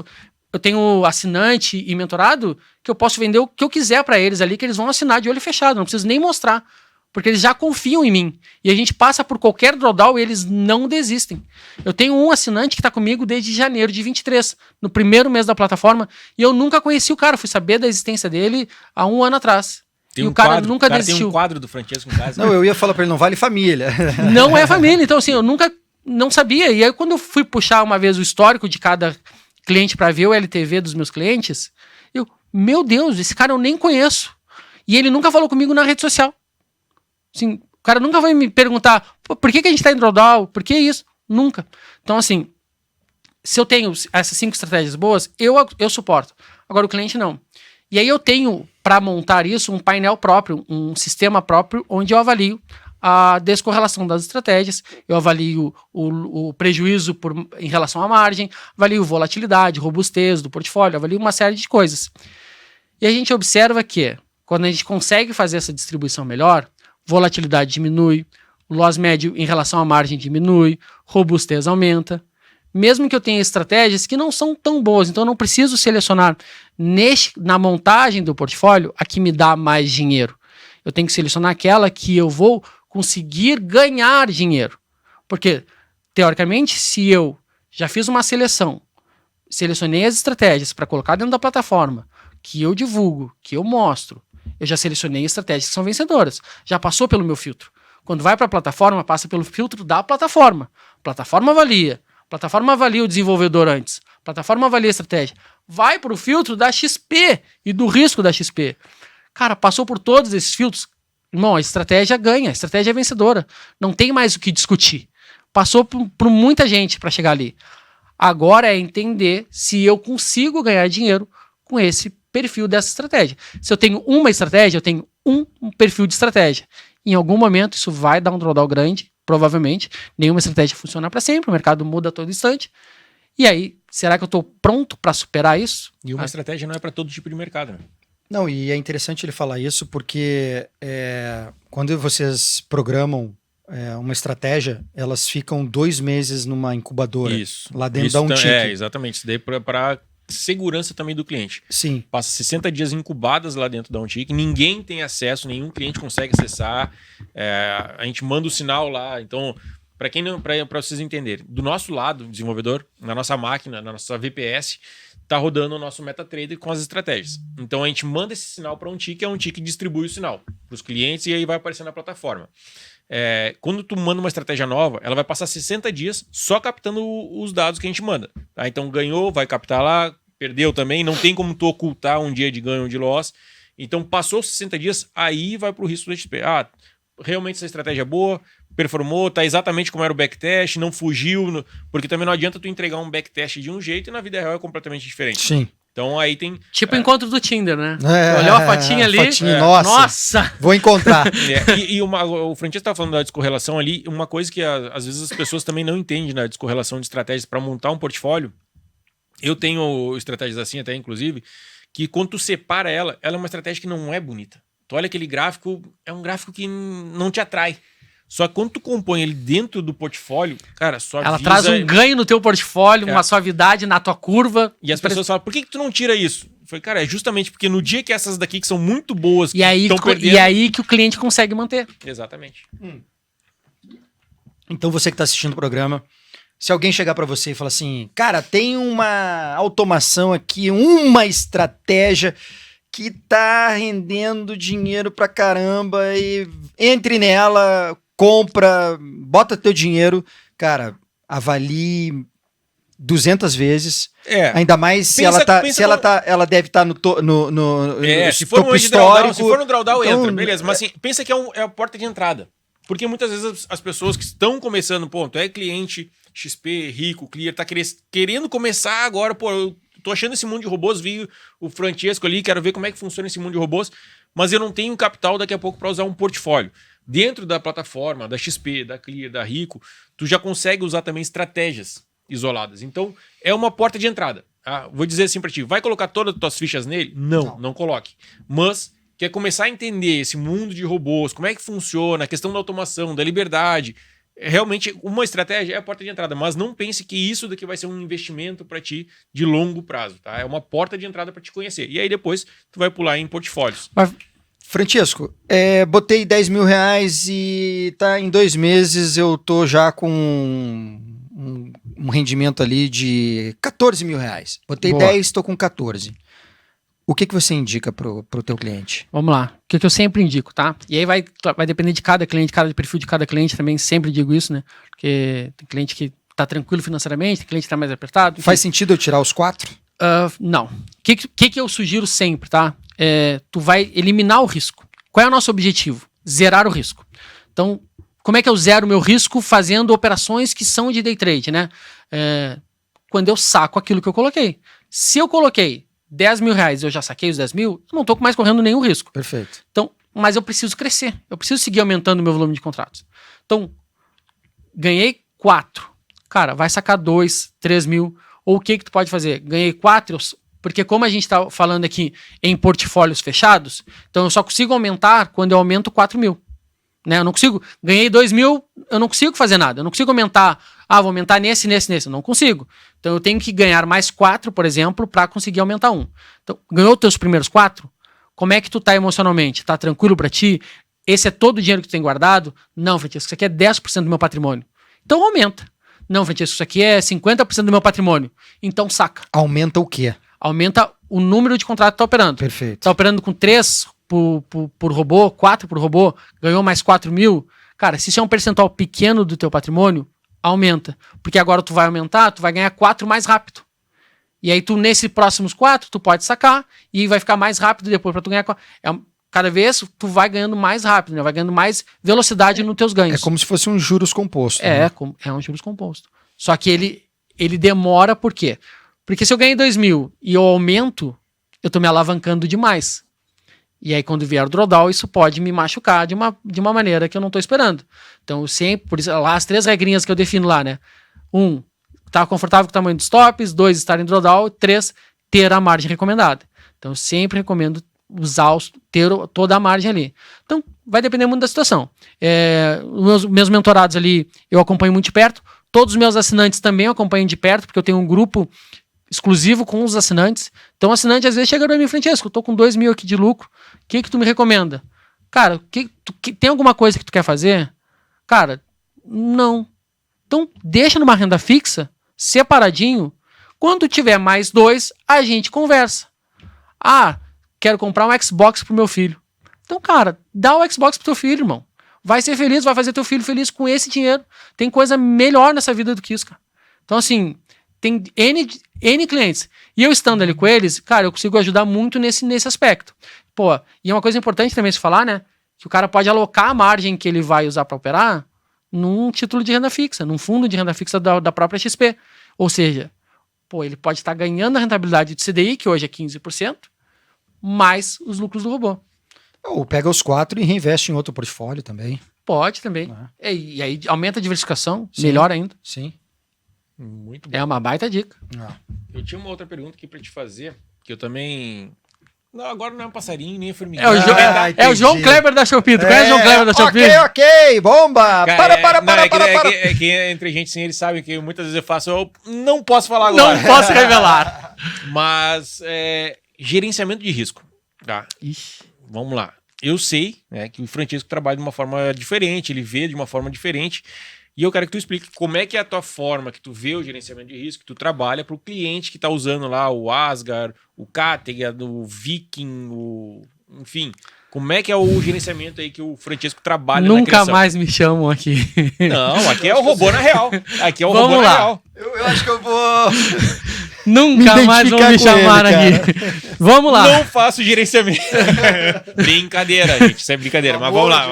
Eu tenho assinante e mentorado que eu posso vender o que eu quiser para eles ali, que eles vão assinar de olho fechado, não preciso nem mostrar, porque eles já confiam em mim. E a gente passa por qualquer drawdown e eles não desistem. Eu tenho um assinante que está comigo desde janeiro de 23, no primeiro mês da plataforma, e eu nunca conheci o cara, fui saber da existência dele há 1 ano atrás.
Tem
o cara nunca desistiu.
Tem um quadro do Francesco em casa.
Não, eu ia falar para ele, não vale família.
Não é família, então assim, eu nunca não sabia. E aí quando eu fui puxar uma vez o histórico de cada cliente para ver o LTV dos meus clientes, meu Deus, esse cara eu nem conheço. E ele nunca falou comigo na rede social. Assim, o cara nunca vai me perguntar por que a gente tá em drawdown, por que isso? Nunca. Então assim, se eu tenho essas 5 estratégias boas, eu suporto. Agora o cliente não. E aí eu tenho, para montar isso, um painel próprio, um sistema próprio, onde eu avalio a descorrelação das estratégias, eu avalio o prejuízo em relação à margem, avalio volatilidade, robustez do portfólio, avalio uma série de coisas. E a gente observa que, quando a gente consegue fazer essa distribuição melhor, volatilidade diminui, o loss médio em relação à margem diminui, robustez aumenta. Mesmo que eu tenha estratégias que não são tão boas, então eu não preciso selecionar na montagem do portfólio a que me dá mais dinheiro. Eu tenho que selecionar aquela que eu vou conseguir ganhar dinheiro. Porque, teoricamente, se eu já fiz uma seleção, selecionei as estratégias para colocar dentro da plataforma, que eu divulgo, que eu mostro, eu já selecionei estratégias que são vencedoras. Já passou pelo meu filtro. Quando vai para a plataforma, passa pelo filtro da plataforma. A plataforma avalia o desenvolvedor antes. A plataforma avalia a estratégia. Vai para o filtro da XP e do risco da XP. Cara, passou por todos esses filtros. Irmão, a estratégia ganha, a estratégia é vencedora. Não tem mais o que discutir. Passou por muita gente para chegar ali. Agora é entender se eu consigo ganhar dinheiro com esse perfil dessa estratégia. Se eu tenho uma estratégia, eu tenho um perfil de estratégia. Em algum momento isso vai dar um drawdown grande, provavelmente. Nenhuma estratégia funciona para sempre, o mercado muda a todo instante. E aí, será que eu estou pronto para superar isso?
E uma estratégia não é para todo tipo de mercado, né?
Não, e é interessante ele falar isso porque quando vocês programam uma estratégia, elas ficam 2 meses numa incubadora.
Isso.
Lá dentro
isso
da Untic.
Exatamente. Isso daí para segurança também do cliente.
Sim.
Passa 60 dias incubadas lá dentro da Untic, ninguém tem acesso, nenhum cliente consegue acessar. A gente manda o sinal lá. Então, para vocês entenderem, do nosso lado, desenvolvedor, na nossa máquina, na nossa VPS, está rodando o nosso MetaTrader com as estratégias. Então a gente manda esse sinal para um Untic, a Untic distribui o sinal para os clientes e aí vai aparecer na plataforma. Quando tu manda uma estratégia nova, ela vai passar 60 dias só captando os dados que a gente manda. Tá? Então ganhou, vai captar lá, perdeu também, não tem como tu ocultar um dia de ganho ou de loss. Então passou 60 dias, aí vai para o risco do XP. Realmente essa estratégia é boa, performou, tá exatamente como era o backtest, não fugiu, porque também não adianta tu entregar um backtest de um jeito e na vida real é completamente diferente.
Sim.
Então aí tem...
Tipo o encontro do Tinder, né? Olhou a fotinha ali.
Nossa! Vou encontrar.
O Francesco estava falando da descorrelação ali, uma coisa que às vezes as pessoas também não entendem na descorrelação de estratégias para montar um portfólio. Eu tenho estratégias assim até, inclusive, que quando tu separa ela é uma estratégia que não é bonita. Tu olha aquele gráfico, é um gráfico que não te atrai. Só que quando tu compõe ele dentro do portfólio, cara,
ela traz um ganho no teu portfólio, uma suavidade na tua curva.
E as pessoas falam, por que tu não tira isso? Eu falei, cara, é justamente porque no dia que essas daqui que são muito boas,
e aí,
estão perdendo...
E aí que o cliente consegue manter.
Exatamente.
Então você que está assistindo o programa, se alguém chegar para você e falar assim, cara, tem uma automação aqui, uma estratégia que tá rendendo dinheiro pra caramba e entre nela, compra, bota teu dinheiro, cara, avalie 200 vezes, ainda mais se ela deve estar no
se for
topo
no
histórico.
Se for no drawdown,
então,
entra, beleza, mas assim, pensa que é a porta de entrada, porque muitas vezes as pessoas que estão começando, tu é cliente XP, rico, clear, tá querendo começar agora, eu tô achando esse mundo de robôs, vi o Francesco ali, quero ver como é que funciona esse mundo de robôs, mas eu não tenho capital daqui a pouco para usar um portfólio. Dentro da plataforma, da XP, da Clear, da Rico, tu já consegue usar também estratégias isoladas. Então, é uma porta de entrada. Vou dizer assim para ti, vai colocar todas as tuas fichas nele? Não coloque. Mas quer começar a entender esse mundo de robôs, como é que funciona, a questão da automação, da liberdade. Realmente, uma estratégia é a porta de entrada, mas não pense que isso daqui vai ser um investimento para ti de longo prazo, tá? É uma porta de entrada para te conhecer. E aí depois tu vai pular em portfólios.
Mas, Francesco, botei 10 mil reais e em 2 meses eu tô já com um rendimento ali de 14 mil reais. Botei 10, tô com 14. O que você indica pro teu cliente?
Vamos lá. O que eu sempre indico, tá? E aí vai depender de cada cliente, cada perfil de cada cliente também, sempre digo isso, né? Porque tem cliente que tá tranquilo financeiramente, tem cliente que tá mais apertado. Enfim.
Faz sentido eu tirar os 4?
Não. O que eu sugiro sempre, tá? Tu vai eliminar o risco. Qual é o nosso objetivo? Zerar o risco. Então, como é que eu zero o meu risco fazendo operações que são de day trade, né? Quando eu saco aquilo que eu coloquei. Se eu coloquei 10 mil reais, eu já saquei os 10 mil, eu não estou mais correndo nenhum risco.
Perfeito.
Então, mas eu preciso crescer. Eu preciso seguir aumentando o meu volume de contratos. Então, ganhei 4. Cara, vai sacar 2, 3 mil. Ou o que tu pode fazer? Ganhei 4, porque como a gente está falando aqui em portfólios fechados, então eu só consigo aumentar quando eu aumento 4 mil. Né? Eu não consigo, ganhei 2 mil, eu não consigo fazer nada. Eu não consigo aumentar, vou aumentar nesse. Eu não consigo. Então eu tenho que ganhar mais 4, por exemplo, para conseguir aumentar 1. Então, ganhou teus primeiros 4? Como é que tu tá emocionalmente? Tá tranquilo para ti? Esse é todo o dinheiro que tu tem guardado? Não, Francisco, isso aqui é 10% do meu patrimônio. Então aumenta. Não, Francisco, isso aqui é 50% do meu patrimônio. Então saca.
Aumenta o quê?
Aumenta o número de contratos que tá operando.
Perfeito.
Tá operando com 3 por robô, 4 por robô, ganhou mais 4 mil. Cara, se isso é um percentual pequeno do teu patrimônio, aumenta. Porque agora tu vai aumentar, tu vai ganhar 4 mais rápido. E aí tu, nesses próximos 4, tu pode sacar e vai ficar mais rápido depois pra tu ganhar 4. Cada vez tu vai ganhando mais rápido, né? Vai ganhando mais velocidade nos teus ganhos.
É como se fosse um juros composto.
É um juros composto. Só que ele demora por quê? Porque se eu ganhei 2 mil e eu aumento, eu tô me alavancando demais. E aí quando vier o drawdown, isso pode me machucar de uma maneira que eu não tô esperando. Então sempre, por isso, lá as 3 regrinhas que eu defino lá, né? 1, estar confortável com o tamanho dos stops. 2, estar em drawdown. 3, ter a margem recomendada. Então eu sempre recomendo ter toda a margem ali. Então, vai depender muito da situação. Meus mentorados ali, eu acompanho muito de perto. Todos os meus assinantes também eu acompanho de perto, porque eu tenho um grupo exclusivo com os assinantes. Então, o assinante às vezes chega pra mim, Francesco, eu tô com 2 mil aqui de lucro, o que tu me recomenda? Cara, tem alguma coisa que tu quer fazer? Cara, não. Então, deixa numa renda fixa, separadinho. Quando tiver mais 2, a gente conversa. Quero comprar um Xbox pro meu filho. Então, cara, dá o Xbox pro teu filho, irmão. Vai ser feliz, vai fazer teu filho feliz com esse dinheiro. Tem coisa melhor nessa vida do que isso, cara. Então, assim, tem N clientes. E eu estando ali com eles, cara, eu consigo ajudar muito nesse aspecto. Pô, e é uma coisa importante também se falar, né? Que o cara pode alocar a margem que ele vai usar para operar num título de renda fixa, num fundo de renda fixa da própria XP. Ou seja, ele pode estar ganhando a rentabilidade do CDI, que hoje é 15%, mais os lucros do robô.
Ou pega os 4 e reinveste em outro portfólio também.
Pode também. E aí aumenta a diversificação,
Sim.
melhor ainda.
Sim.
Muito bom.
É uma baita dica.
Eu tinha uma outra pergunta aqui pra te fazer, que eu também... Não, agora não é um passarinho, nem é formiguinha.
É o João Kleber da Shopee. Tu conhece o João Kleber da Shopee?
Ok, bomba!
Cara,
Para.
É que entre gente, sim, eles sabem que muitas vezes eu não posso falar agora.
Não posso revelar.
Mas, gerenciamento de risco. Tá?
Ixi.
Vamos lá. Eu sei, né, que o Francisco trabalha de uma forma diferente, ele vê de uma forma diferente. E eu quero que tu explique como é que é a tua forma, que tu vê o gerenciamento de risco, que tu trabalha para o cliente que está usando lá o Asgard, o Kattegat, o Viking, enfim. Como é que é o gerenciamento aí que o Francisco trabalha na criação?
Nunca mais me chamam aqui.
Não, aqui é o robô na real. Aqui é o
Vamos
robô
lá.
na real.
Eu acho que eu vou...
Nunca mais vão me chamar aqui. Vamos lá.
Não faço gerenciamento. Brincadeira, gente. Isso é brincadeira. Mas vamos lá.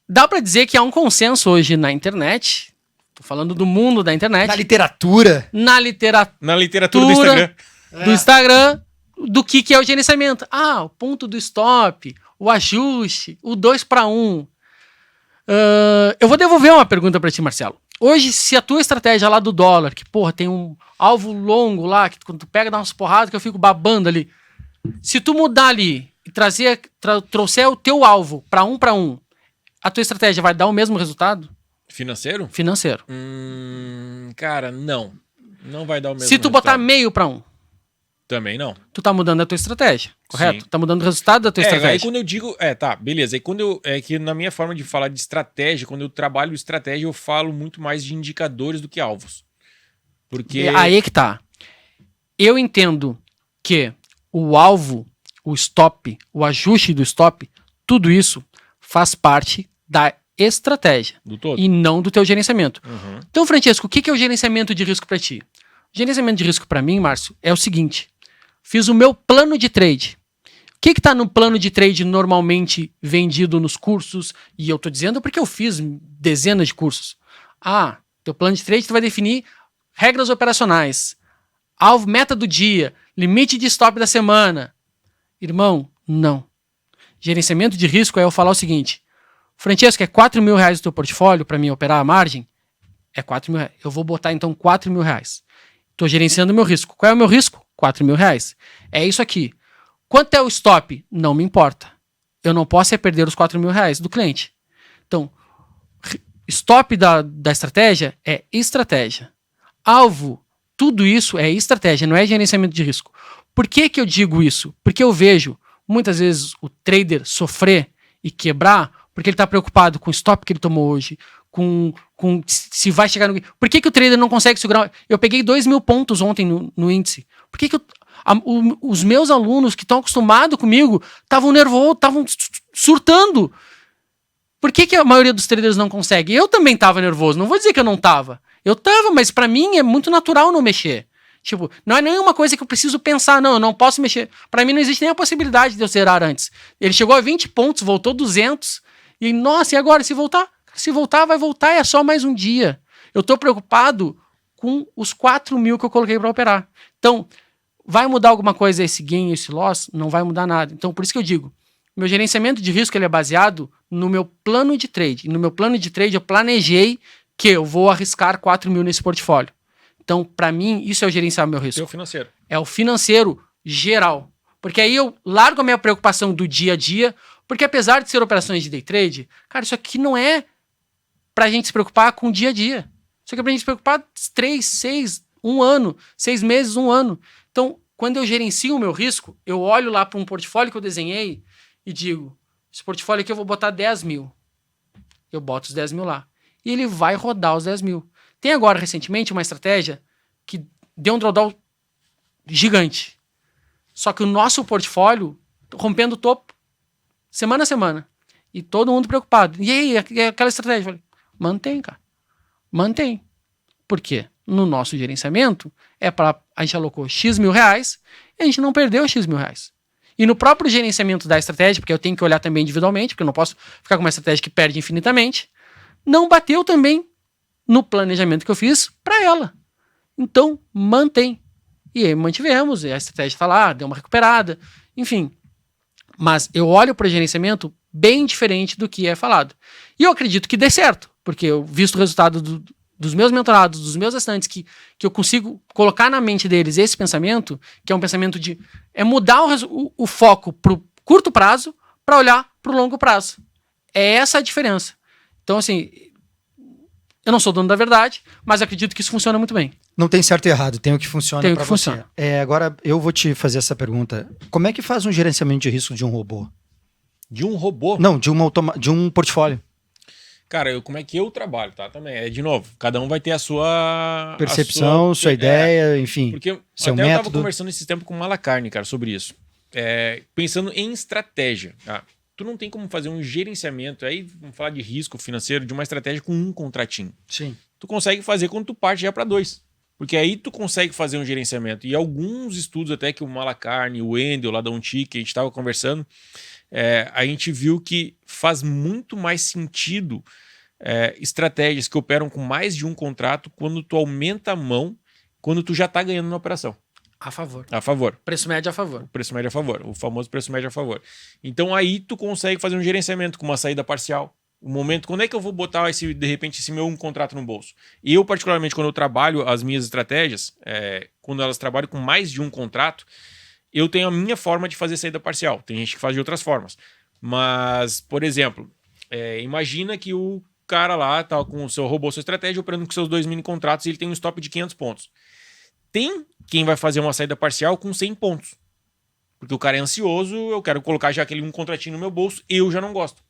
Dá pra dizer que há um consenso hoje na internet. Tô falando do mundo da internet.
Na literatura.
Na literatura
do Instagram.
Do que é o gerenciamento. O ponto do stop, o ajuste, o 2-para-1. Eu vou devolver uma pergunta pra ti, Marcelo. Hoje, se a tua estratégia lá do dólar, que tem um alvo longo lá, que quando tu pega, dá umas porradas que eu fico babando ali. Se tu mudar ali e trouxer o teu alvo pra 1-para-1, a tua estratégia vai dar o mesmo resultado?
Financeiro?
Financeiro.
Cara, não. Não vai dar o mesmo
Se tu botar 0,5-para-1,
também não.
tu tá mudando a tua estratégia, correto?
Sim.
Tá mudando o resultado da tua estratégia.
Aí quando eu digo... tá, beleza. Aí quando que na minha forma de falar de estratégia, quando eu trabalho estratégia, eu falo muito mais de indicadores do que alvos. Porque...
Aí que tá. Eu entendo que o alvo, o stop, o ajuste do stop, tudo isso faz parte da estratégia.
Do todo.
E não do teu gerenciamento.
Uhum.
Então, Francesco, o que é o gerenciamento de risco para ti? O gerenciamento de risco para mim, Márcio, é o seguinte. Fiz o meu plano de trade. O que está no plano de trade normalmente vendido nos cursos? E eu estou dizendo porque eu fiz dezenas de cursos. Teu plano de trade tu vai definir regras operacionais, alvo, meta do dia, limite de stop da semana. Irmão, não. Gerenciamento de risco é eu falar o seguinte: Francesco, é 4 mil reais o teu portfólio para mim operar a margem? É 4 mil reais. Eu vou botar então 4 mil reais. Estou gerenciando o meu risco. Qual é o meu risco? 4 mil reais. É isso aqui. Quanto é o stop? Não me importa. Eu não posso perder os 4 mil reais do cliente. Então, stop da estratégia é estratégia. Alvo, tudo isso é estratégia, não é gerenciamento de risco. Por que eu digo isso? Porque eu vejo muitas vezes o trader sofrer e quebrar porque ele está preocupado com o stop que ele tomou hoje, com se vai chegar no... Por que o trader não consegue segurar? Eu peguei 2 mil pontos ontem no índice. Por que os meus alunos que estão acostumados comigo estavam nervosos, estavam surtando? Por que a maioria dos traders não consegue? Eu também estava nervoso, não vou dizer que eu não estava. Eu estava, mas para mim é muito natural não mexer. Tipo, não é nenhuma coisa que eu preciso pensar, não, eu não posso mexer. Para mim não existe nem a possibilidade de eu zerar antes. Ele chegou a 20 pontos, voltou 200, e nossa, e agora, se voltar? Se voltar, vai voltar, é só mais um dia. Eu estou preocupado com os 4 mil que eu coloquei para operar. Então, vai mudar alguma coisa esse gain, esse loss? Não vai mudar nada. Então, por isso que eu digo, meu gerenciamento de risco ele é baseado no meu plano de trade. E no meu plano de trade eu planejei que eu vou arriscar 4 mil nesse portfólio. Então, para mim, isso é o gerenciar meu risco.
É o financeiro.
É o financeiro geral. Porque aí eu largo a minha preocupação do dia a dia, porque apesar de ser operações de day trade, cara, isso aqui não é pra gente se preocupar com o dia a dia. Isso aqui é pra gente se preocupar 3, 6, 1 ano, 6 meses, 1 ano. Então, quando eu gerencio o meu risco, eu olho lá para um portfólio que eu desenhei e digo, esse portfólio aqui eu vou botar 10 mil. Eu boto os 10 mil lá. E ele vai rodar os 10 mil. Tem agora, recentemente, uma estratégia que deu um drawdown gigante. Só que o nosso portfólio rompendo o topo semana a semana. E todo mundo preocupado. E aí, aquela estratégia? Eu falei, mantém, cara. Mantém. Por quê? No nosso gerenciamento, a gente alocou X mil reais e a gente não perdeu X mil reais. E no próprio gerenciamento da estratégia, porque eu tenho que olhar também individualmente, porque eu não posso ficar com uma estratégia que perde infinitamente, não bateu também no planejamento que eu fiz para ela. Então, mantém. E aí mantivemos, a estratégia está lá, deu uma recuperada, enfim. Mas eu olho para o gerenciamento bem diferente do que é falado. E eu acredito que dê certo, porque eu visto o resultado dos meus mentorados, dos meus estudantes, que eu consigo colocar na mente deles esse pensamento, que é um pensamento de mudar o foco para o curto prazo para olhar para o longo prazo. É essa a diferença. Então, assim, eu não sou dono da verdade, mas acredito que isso funciona muito bem.
Não tem certo e errado, tem o que funciona
Tem o
para
que
você.
funciona.
Agora, eu vou te fazer essa pergunta. Como é que faz um gerenciamento de risco de um robô?
De um robô?
Não, de um portfólio.
Cara, como é que eu trabalho, tá? Também, de novo, cada um vai ter a sua...
Percepção, sua ideia, enfim,
porque
seu
até
método.
Eu tava conversando esse tempo com o Malacarne, cara, sobre isso. Pensando em estratégia. Tá? Tu não tem como fazer um gerenciamento, aí vamos falar de risco financeiro, de uma estratégia com um contratinho.
Sim.
Tu consegue fazer quando tu parte já para 2. Porque aí tu consegue fazer um gerenciamento. E alguns estudos até que o Malacarne, o Wendel lá da Untic, que a gente estava conversando, a gente viu que faz muito mais sentido estratégias que operam com mais de um contrato quando tu aumenta a mão, quando tu já está ganhando na operação.
A favor.
A favor.
Preço médio a favor.
O preço médio a favor. O famoso preço médio a favor. Então aí tu consegue fazer um gerenciamento com uma saída parcial. O momento, quando é que eu vou botar de repente esse meu contrato no bolso? E eu, particularmente, quando eu trabalho as minhas estratégias, quando elas trabalham com mais de um contrato, eu tenho a minha forma de fazer saída parcial. Tem gente que faz de outras formas. Mas, por exemplo, imagina que o cara lá tá com o seu robô, sua estratégia, operando com seus 2 mini contratos e ele tem um stop de 500 pontos. Tem quem vai fazer uma saída parcial com 100 pontos. Porque o cara é ansioso, eu quero colocar já aquele um contratinho no meu bolso, eu já não gosto.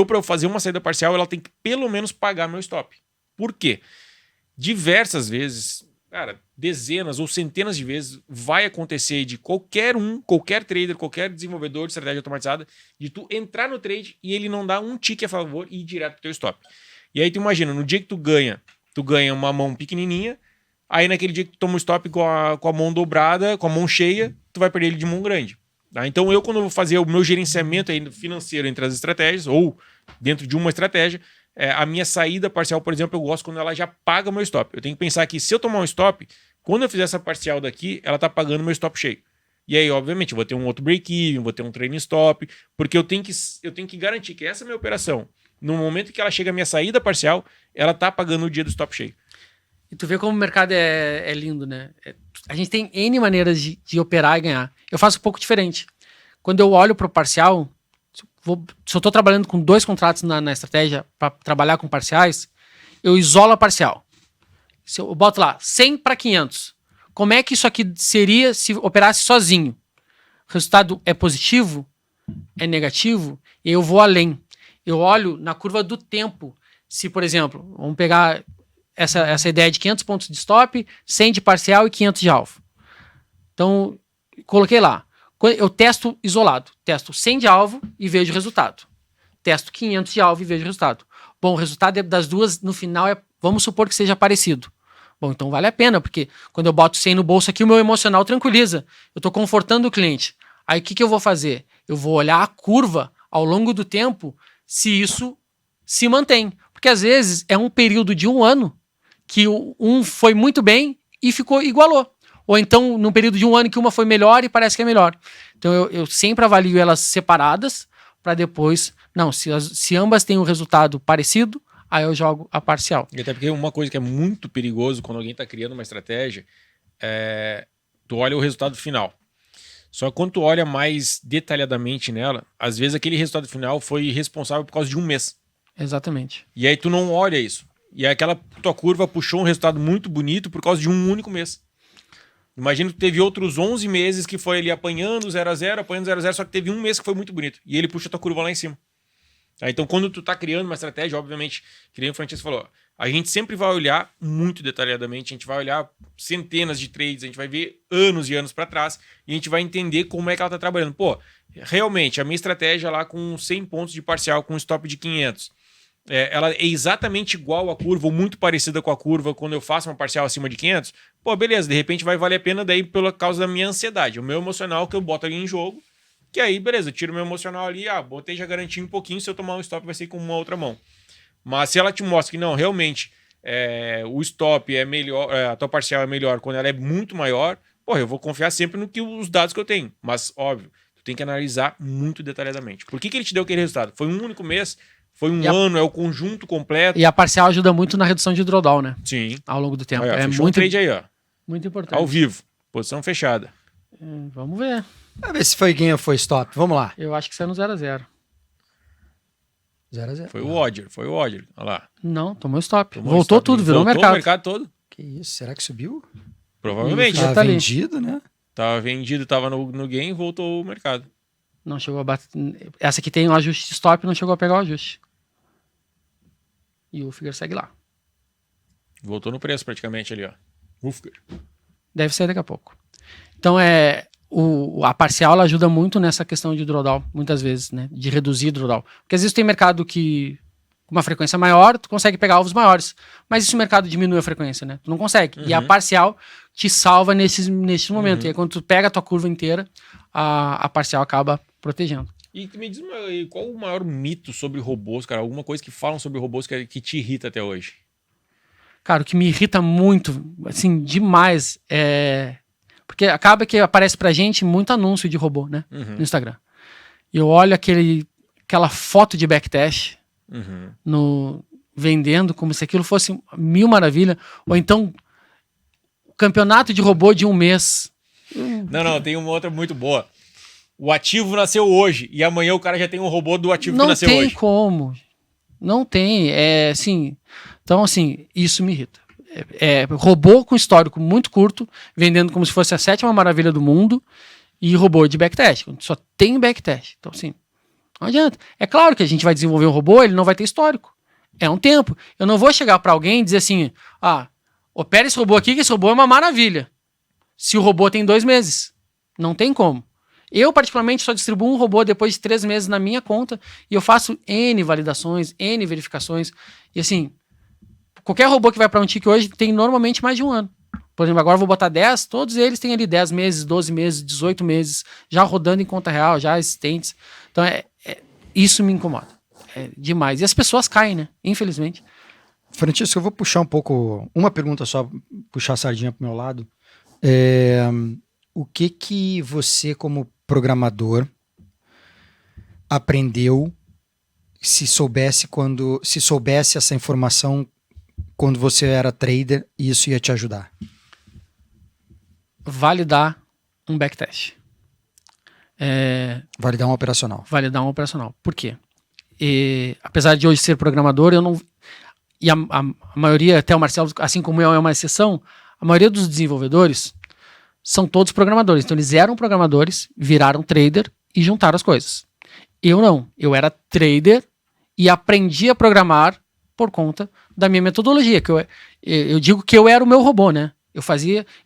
Para eu fazer uma saída parcial, ela tem que pelo menos pagar meu stop. Por quê? Diversas vezes, cara, dezenas ou centenas de vezes vai acontecer de qualquer trader, qualquer desenvolvedor de estratégia automatizada, de tu entrar no trade e ele não dá um tique a favor e ir direto pro teu stop. E aí tu imagina, no dia que tu ganha uma mão pequenininha, aí naquele dia que tu toma um stop com a mão dobrada, com a mão cheia, tu vai perder ele de mão grande. Tá? Então quando eu vou fazer o meu gerenciamento financeiro entre as estratégias, ou dentro de uma estratégia, a minha saída parcial, por exemplo, eu gosto quando ela já paga o meu stop. Eu tenho que pensar que se eu tomar um stop, quando eu fizer essa parcial daqui, ela tá pagando meu stop cheio. E aí, obviamente, eu vou ter um outro break-even, vou ter um training stop, porque eu tenho que garantir que essa minha operação, no momento que ela chega à minha saída parcial, ela tá pagando o dia do stop cheio.
E tu vê como o mercado é lindo, né? A gente tem N maneiras de operar e ganhar. Eu faço um pouco diferente. Quando eu olho para o parcial, se eu estou trabalhando com 2 contratos na estratégia para trabalhar com parciais, eu isolo a parcial. Se eu boto lá 100 para 500, como é que isso aqui seria se operasse sozinho? O resultado é positivo? É negativo? E eu vou além. Eu olho na curva do tempo. Se, por exemplo, vamos pegar essa ideia de 500 pontos de stop, 100 de parcial e 500 de alvo. Então, coloquei lá. Eu testo isolado. Testo 100 de alvo e vejo o resultado. Testo 500 de alvo e vejo o resultado. Bom, o resultado das duas, no final, vamos supor que seja parecido. Bom, então vale a pena, porque quando eu boto 100 no bolso aqui, o meu emocional tranquiliza. Eu estou confortando o cliente. Aí o que eu vou fazer? Eu vou olhar a curva ao longo do tempo se isso se mantém. Porque às vezes é um período de 1 ano que um foi muito bem e igualou. Ou então, num período de 1 ano que uma foi melhor e parece que é melhor. Então, eu sempre avalio elas separadas para depois... Não, se ambas têm um resultado parecido, aí eu jogo a parcial.
E até porque uma coisa que é muito perigoso quando alguém está criando uma estratégia tu olha o resultado final. Só que quando tu olha mais detalhadamente nela, às vezes aquele resultado final foi responsável por causa de 1 mês.
Exatamente.
E aí tu não olha isso. E aí aquela tua curva puxou um resultado muito bonito por causa de 1 único mês. Imagina que teve outros 11 meses que foi ali apanhando 0 a 0, apanhando 0 a 0, só que teve 1 mês que foi muito bonito. E ele puxa a tua curva lá em cima. Então, quando tu tá criando uma estratégia, obviamente, que nem o Francesco falou, a gente sempre vai olhar muito detalhadamente, a gente vai olhar centenas de trades, a gente vai ver anos e anos para trás, e a gente vai entender como é que ela tá trabalhando. Pô, realmente, a minha estratégia lá com 100 pontos de parcial, com um stop de 500, ela é exatamente igual à curva, ou muito parecida com a curva quando eu faço uma parcial acima de 500, pô, beleza, de repente vai valer a pena daí pela causa da minha ansiedade, o meu emocional que eu boto ali em jogo, que aí, beleza, eu tiro meu emocional ali, botei já garanti um pouquinho, se eu tomar um stop vai ser com uma outra mão. Mas se ela te mostra que não, realmente, o stop é melhor, a tua parcial é melhor quando ela é muito maior, pô, eu vou confiar sempre os dados que eu tenho. Mas, óbvio, tu tem que analisar muito detalhadamente. Por que ele te deu aquele resultado? Foi um único mês? Foi um ano? É o conjunto completo?
E a parcial ajuda muito na redução de drawdown, né?
Sim.
Ao longo do tempo.
Olha,
é
muito
muito
trade aí, ó.
Muito importante.
Ao vivo. Posição fechada.
Vamos ver.
Vamos ver se foi gain ou foi stop. Vamos lá.
Eu acho que saiu no 0-0.
0 a 0.
Foi o Odger. Olha lá.
Não, tomou stop.
Tomou
Voltou
stop.
tudo, virou
Voltou
mercado.
o mercado todo.
Que isso? Será que subiu?
Provavelmente.
Já
Tá
tá ali.
vendido, né?
Tava vendido, tava no game, voltou o mercado.
Não chegou a bater. Essa aqui tem um ajuste de stop, não chegou a pegar o ajuste. E o Figure segue lá.
Voltou no preço praticamente ali, ó. Ufger.
Deve sair daqui a pouco. Então a parcial ela ajuda muito nessa questão de drawdown, muitas vezes, né? De reduzir drawdown. Porque às vezes tem mercado que com uma frequência maior, tu consegue pegar alvos maiores. Mas e se o mercado diminui a frequência, né? Tu não consegue. E a parcial te salva nesse momento. E aí quando tu pega a tua curva inteira, a parcial acaba protegendo.
E me diz qual o maior mito sobre robôs, cara? Alguma coisa que falam sobre robôs que te irrita até hoje?
Cara, o que me irrita muito, assim, demais, porque acaba que aparece pra gente muito anúncio de robô, né? No Instagram. E eu olho aquela foto de backtest vendendo como se aquilo fosse mil maravilha. Ou então, o campeonato de robô de 1 mês.
Não, tem uma outra muito boa. O ativo nasceu hoje e amanhã o cara já tem um robô do ativo que nasceu hoje.
Não tem como. Não tem. Assim... Então, assim, isso me irrita. Robô com histórico muito curto, vendendo como se fosse a 7ª maravilha do mundo, e robô de backtest. Só tem backtest. Então, assim, não adianta. É claro que a gente vai desenvolver um robô, ele não vai ter histórico. É um tempo. Eu não vou chegar para alguém e dizer assim, opera esse robô aqui, que esse robô é uma maravilha. Se o robô tem 2 meses. Não tem como. Eu, particularmente, só distribuo um robô depois de 3 meses na minha conta, e eu faço N validações, N verificações, e assim... Qualquer robô que vai para um tique hoje tem normalmente mais de 1 ano. Por exemplo, agora eu vou botar 10, todos eles têm ali 10 meses, 12 meses, 18 meses, já rodando em conta real, já existentes. Então, isso me incomoda. É demais. E as pessoas caem, né? Infelizmente.
Francisco, eu vou puxar um pouco, uma pergunta só, puxar a sardinha pro meu lado. o que você, como programador, aprendeu se soubesse essa informação quando você era trader e isso ia te ajudar?
Validar um backtest.
Validar um operacional.
Validar um operacional. Por quê? Apesar de hoje ser programador, eu não... E a maioria, até o Marcelo, assim como eu, é uma exceção, a maioria dos desenvolvedores são todos programadores. Então eles eram programadores, viraram trader e juntaram as coisas. Eu não. Eu era trader e aprendi a programar por conta da minha metodologia. Eu digo que eu era o meu robô, né? Eu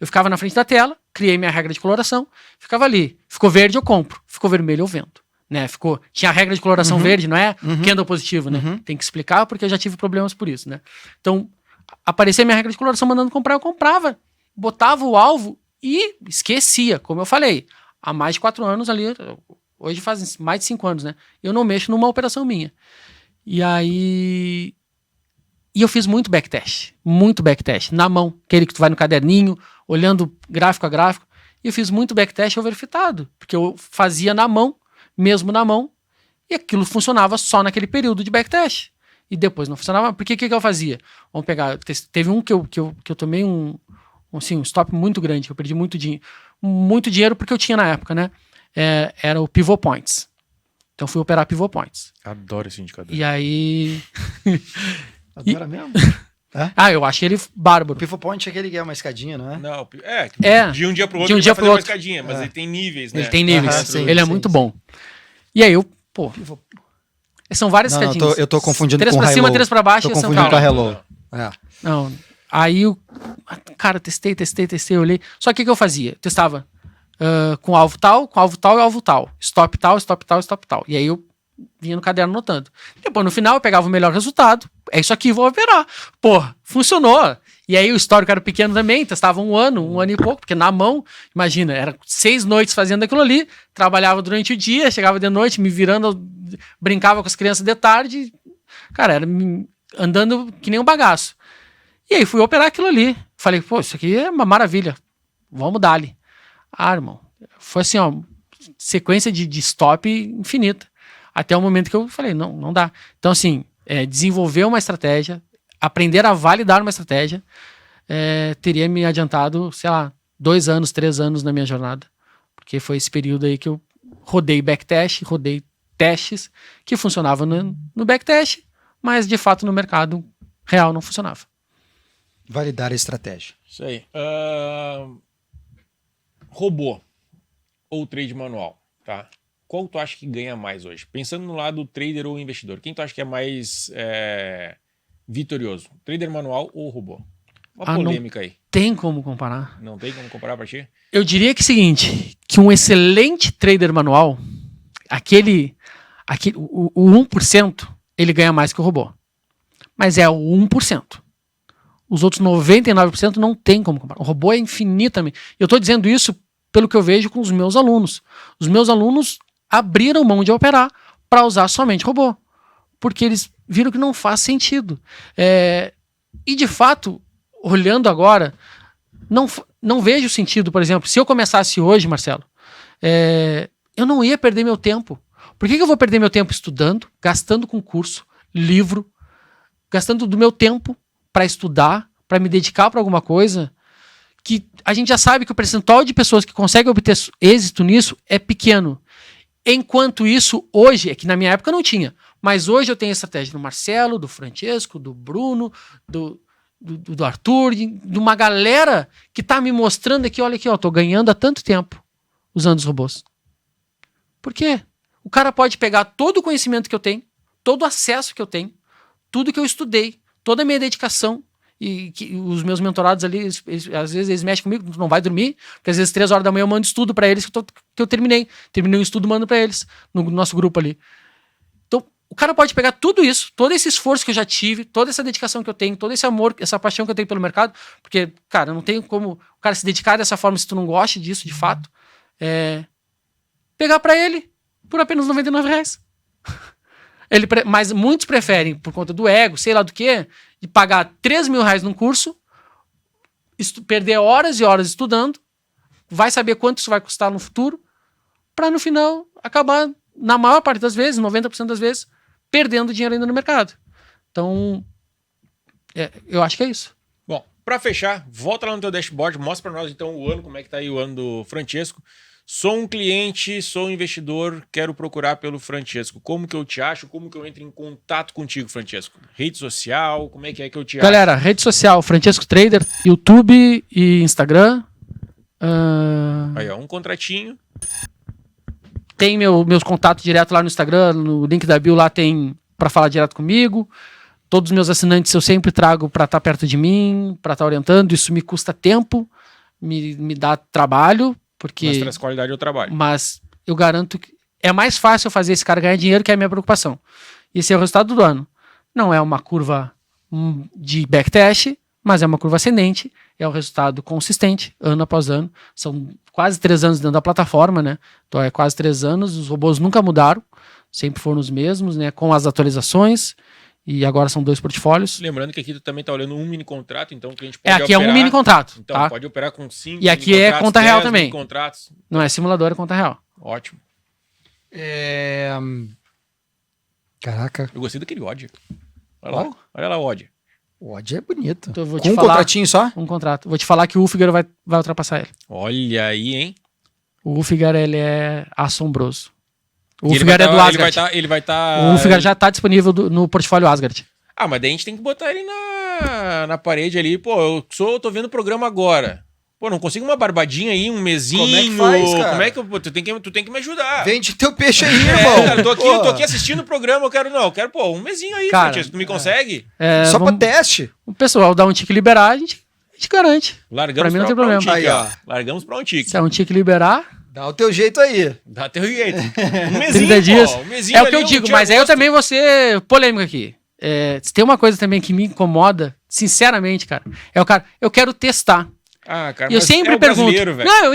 ficava na frente da tela, criei minha regra de coloração, ficava ali. Ficou verde, eu compro. Ficou vermelho, eu vendo. Né? Tinha a regra de coloração verde, não é? Candle positivo, né? Tem que explicar porque eu já tive problemas por isso, né? Então, aparecia minha regra de coloração mandando comprar, eu comprava. Botava o alvo e esquecia, como eu falei. Há mais de 4 anos ali, hoje fazem mais de 5 anos, né? Eu não mexo numa operação minha. E aí... E eu fiz muito backtest, na mão. Aquele que tu vai no caderninho, olhando gráfico a gráfico. E eu fiz muito backtest overfitado, porque eu fazia na mão, mesmo na mão, e aquilo funcionava só naquele período de backtest. E depois não funcionava. Porque o que eu fazia? Vamos pegar... Teve um que eu tomei um stop muito grande, que eu perdi muito dinheiro porque eu tinha na época, né? Era o Pivot Points. Então fui operar Pivot Points.
Adoro esse indicador.
E aí...
Adora mesmo?
Eu achei ele bárbaro.
O Pivot Point é aquele que é uma escadinha, não é?
Não,
de
um dia pro outro
ele vai fazer
uma escadinha, mas ele tem níveis, né?
Ele tem níveis.
Sim,
ele é
sim,
muito
sim.
bom. E aí são várias escadinhas.
Eu tô confundindo
3
com o
pra cima,
Hello.
3 pra baixo.
Tô
e são
confundindo com a
calma.
Hello.
Não. Aí cara, testei, olhei. Só que o que eu fazia? Eu testava com alvo tal e alvo tal. Stop tal. E aí eu vinha no caderno anotando. Depois, no final, eu pegava o melhor resultado. É isso aqui, vou operar. Porra, funcionou. E aí o histórico era pequeno também, testava um ano e pouco, porque na mão, imagina, era 6 noites fazendo aquilo ali, trabalhava durante o dia, chegava de noite, me virando, brincava com as crianças de tarde. Cara, era andando que nem um bagaço. E aí fui operar aquilo ali. Falei, pô, isso aqui é uma maravilha. Vamos dar-lhe. Irmão, foi assim, ó, sequência de stop infinita. Até o momento que eu falei, não dá. Então, assim, desenvolver uma estratégia, aprender a validar uma estratégia, teria me adiantado, sei lá, 2 anos, 3 anos na minha jornada. Porque foi esse período aí que eu rodei backtest, rodei testes que funcionavam no backtest, mas de fato no mercado real não funcionava.
Validar a estratégia.
Isso aí. Robô ou trade manual, tá? Qual tu acha que ganha mais hoje? Pensando no lado trader ou investidor, quem tu acha que é mais vitorioso? Trader manual ou robô? Uma polêmica aí.
Tem como comparar.
Não tem como comparar pra ti?
Eu diria que é o seguinte, que um excelente trader manual, o 1%, ele ganha mais que o robô. Mas é o 1%. Os outros 99% não tem como comparar. O robô é infinitamente... Eu estou dizendo isso pelo que eu vejo com os meus alunos. Os meus alunos abriram mão de operar para usar somente robô. Porque eles viram que não faz sentido. E de fato, olhando agora, não vejo sentido, por exemplo, se eu começasse hoje, Marcelo, eu não ia perder meu tempo. Por que eu vou perder meu tempo estudando, gastando com curso, livro, gastando do meu tempo para estudar, para me dedicar para alguma coisa, que a gente já sabe que o percentual de pessoas que conseguem obter êxito nisso é pequeno. Enquanto isso, hoje, é que na minha época não tinha, mas hoje eu tenho a estratégia do Marcelo, do Francesco, do Bruno, do Arthur, de uma galera que tá me mostrando aqui, olha aqui, ó, tô ganhando há tanto tempo usando os robôs. Por quê? O cara pode pegar todo o conhecimento que eu tenho, todo o acesso que eu tenho, tudo que eu estudei, toda a minha dedicação, e que os meus mentorados ali, às vezes eles mexem comigo, tu não vai dormir, porque às vezes 3 horas da manhã eu mando estudo para eles que eu terminei o estudo, mando para eles no nosso grupo ali. Então o cara pode pegar tudo isso, todo esse esforço que eu já tive, toda essa dedicação que eu tenho, todo esse amor, essa paixão que eu tenho pelo mercado, porque, cara, não tem como o cara se dedicar dessa forma se tu não gosta disso de fato, pegar para ele por apenas R$99. Mas muitos preferem, por conta do ego, sei lá do que, de pagar R$3.000 num curso, perder horas e horas estudando, vai saber quanto isso vai custar no futuro, para no final acabar, na maior parte das vezes, 90% das vezes, perdendo dinheiro ainda no mercado. Então, eu acho que é isso.
Bom, pra fechar, volta lá no teu dashboard, mostra pra nós então o ano, como é que tá aí o ano do Francesco. Sou um cliente, sou um investidor, quero procurar pelo Francesco. Como que eu te acho? Como que eu entro em contato contigo, Francesco? Rede social, como é que eu te acho?
Galera, rede social, Francesco Trader, YouTube e Instagram.
Aí, ó, um contratinho.
Tem meus contatos direto lá no Instagram, no link da bio lá tem pra falar direto comigo. Todos os meus assinantes eu sempre trago pra estar perto de mim, pra estar orientando. Isso me custa tempo, me dá trabalho, porque...
Mas traz qualidade ao trabalho.
Mas eu garanto que é mais fácil eu fazer esse cara ganhar dinheiro, que é a minha preocupação. Esse é o resultado do ano. Não é uma curva de backtest, mas é uma curva ascendente. É um resultado consistente, ano após ano. São quase 3 anos dentro da plataforma, né? Então é quase 3 anos. Os robôs nunca mudaram. Sempre foram os mesmos, né? Com as atualizações. E agora são 2 portfólios.
Lembrando que aqui tu também tá olhando um mini contrato, então o cliente pode
Aqui
operar.
é um mini contrato,
Então
tá?
pode operar com 5
E aqui é conta real também.
contratos.
Não é simulador, é conta real.
Ótimo.
Caraca,
Eu gostei daquele odd. Olha lá, olha lá o odd.
o odd é bonito.
Então eu vou
Com
te
um
falar
contratinho só?
um contrato. Vou te falar que o Ulfiger vai ultrapassar ele.
Olha aí, hein?
O Ulfiger, ele é assombroso. O
E ele
Ulfiger
vai
é do
tá-
Asgard.
Ele vai estar.
O Ulfiger já tá disponível no portfólio Asgard.
Ah, mas daí a gente tem que botar ele na parede ali. Pô, eu tô vendo o programa agora. Pô, não consigo uma barbadinha aí, um mesinho.
Como é que faz, cara?
Como é que eu... Tu tem que me ajudar.
Vende teu peixe aí, irmão.
Cara, eu
Pô,
tô aqui assistindo o programa, eu quero, pô, um mesinho aí,
Cara,
Francesco. Tu me consegue?
Só pra teste.
O pessoal dá um tique liberar, a gente garante.
Largamos
Pra mim não tem
pra um
problema.
tique,
Aí,
ó.
ó.
Largamos pra um tique.
Se é um tique liberar,
Dá o teu jeito aí.
Dá teu jeito. Um mesinho,
30 dias.
pô, um mesinho
É o que
ali,
eu
um
digo,
dia
mas aí eu
agosto.
também vou ser polêmico aqui. Se tem uma coisa também que me incomoda, sinceramente, cara, é o cara, eu quero testar.
Ah, cara,
E eu
mas
sempre
o
pergunto.
brasileiro, velho.
Não, eu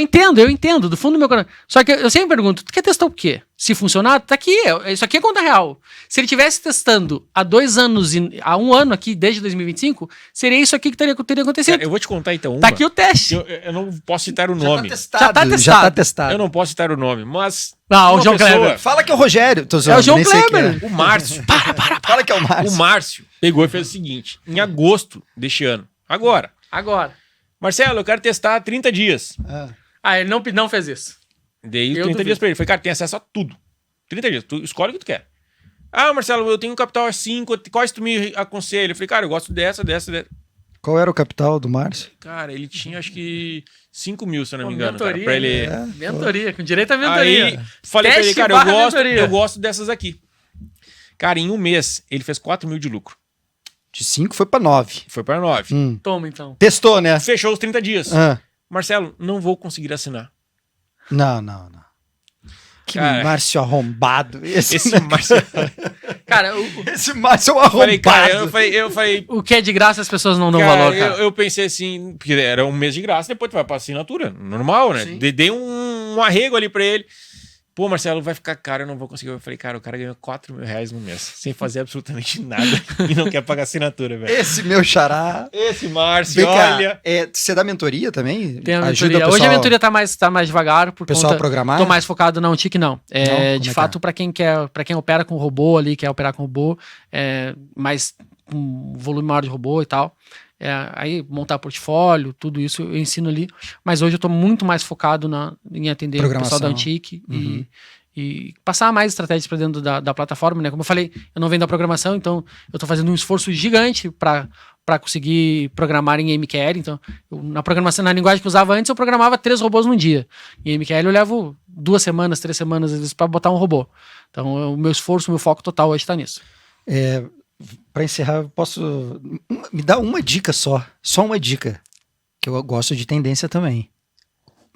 entendo, do fundo do meu coração. Só que eu sempre pergunto, tu quer testar o quê? Se funcionar, tá aqui. Isso aqui é conta real. Se ele estivesse testando há 2 anos, há 1 ano aqui, desde 2025, seria isso aqui que teria acontecido.
Cara, eu vou te contar então uma.
Tá aqui o teste.
Eu não posso citar o nome.
Já tá
Já
testado.
tá testado.
Eu não posso citar o nome, mas...
Não, o
uma
João
pessoa-
Kleber.
Fala que é o Rogério. Tô
É
zoando,
o João
nem sei quem
Kleber.
O Márcio.
Fala que é o Márcio.
O Márcio pegou e fez o seguinte. Em agosto deste ano. Agora.
Agora.
Marcelo, eu quero testar 30 dias.
Ele não fez isso.
Dei
Eu
30
duvido.
dias pra ele. Falei, cara, tem acesso a tudo. 30 dias. Tu escolhe o que tu quer. Ah, Marcelo, eu tenho um capital assim. Quais tu me aconselha? Eu falei, cara, eu gosto dessa.
Qual era o capital do Márcio?
Cara, ele tinha acho que 5 mil, se eu não me
Pô,
engano.
mentoria,
Cara, pra ele...
Mentoria, com direito à mentoria.
Aí falei pra ele,
Teste
cara,
barra mentoria.
eu gosto dessas aqui. Cara, em um mês, ele fez 4 mil de lucro.
De 5 foi pra 9.
Foi pra 9.
Toma, então.
Testou, né?
Fechou os 30 dias.
Ah.
Marcelo, não vou conseguir assinar.
Não. Que
Cara,
Márcio arrombado.
Esse Márcio...
Cara,
Esse Márcio é um
falei, cara,
arrombado.
eu falei...
o que é de graça as pessoas não dão
Cara,
valor, cara.
eu pensei assim, porque era um mês de graça, depois tu vai pra assinatura. Normal, né?
Sim.
Dei um arrego ali pra ele. Pô, Marcelo, vai ficar caro, eu não vou conseguir. Eu falei, cara, o cara ganhou 4 mil reais no mês, sem fazer absolutamente nada e não quer pagar assinatura, velho.
Esse meu xará.
Esse Márcio,
Vem cá,
olha...
você dá mentoria também?
Tem a
Ajuda
mentoria.
o pessoal,
Hoje a mentoria tá mais devagar por
pessoal a
conta...
programar?
Tô mais focado na Untic, não.
Não? Como é
De
que
fato, pra quem opera com robô ali, quer operar com robô, mais um volume maior de robô e tal. Aí montar portfólio, tudo isso eu ensino ali. Mas hoje eu tô muito mais focado em atender o pessoal da Untic e passar mais estratégias para dentro da plataforma, né? Como eu falei, eu não venho da programação, então eu tô fazendo um esforço gigante para conseguir programar em MQL. Então, na programação, na linguagem que eu usava antes, eu programava 3 robôs num dia. Em MQL eu levo 2 semanas, 3 semanas, às vezes, para botar um robô. Então, o meu esforço, o meu foco total hoje tá nisso.
Para encerrar, eu posso... Me dá uma dica só uma dica, que eu gosto de tendência também.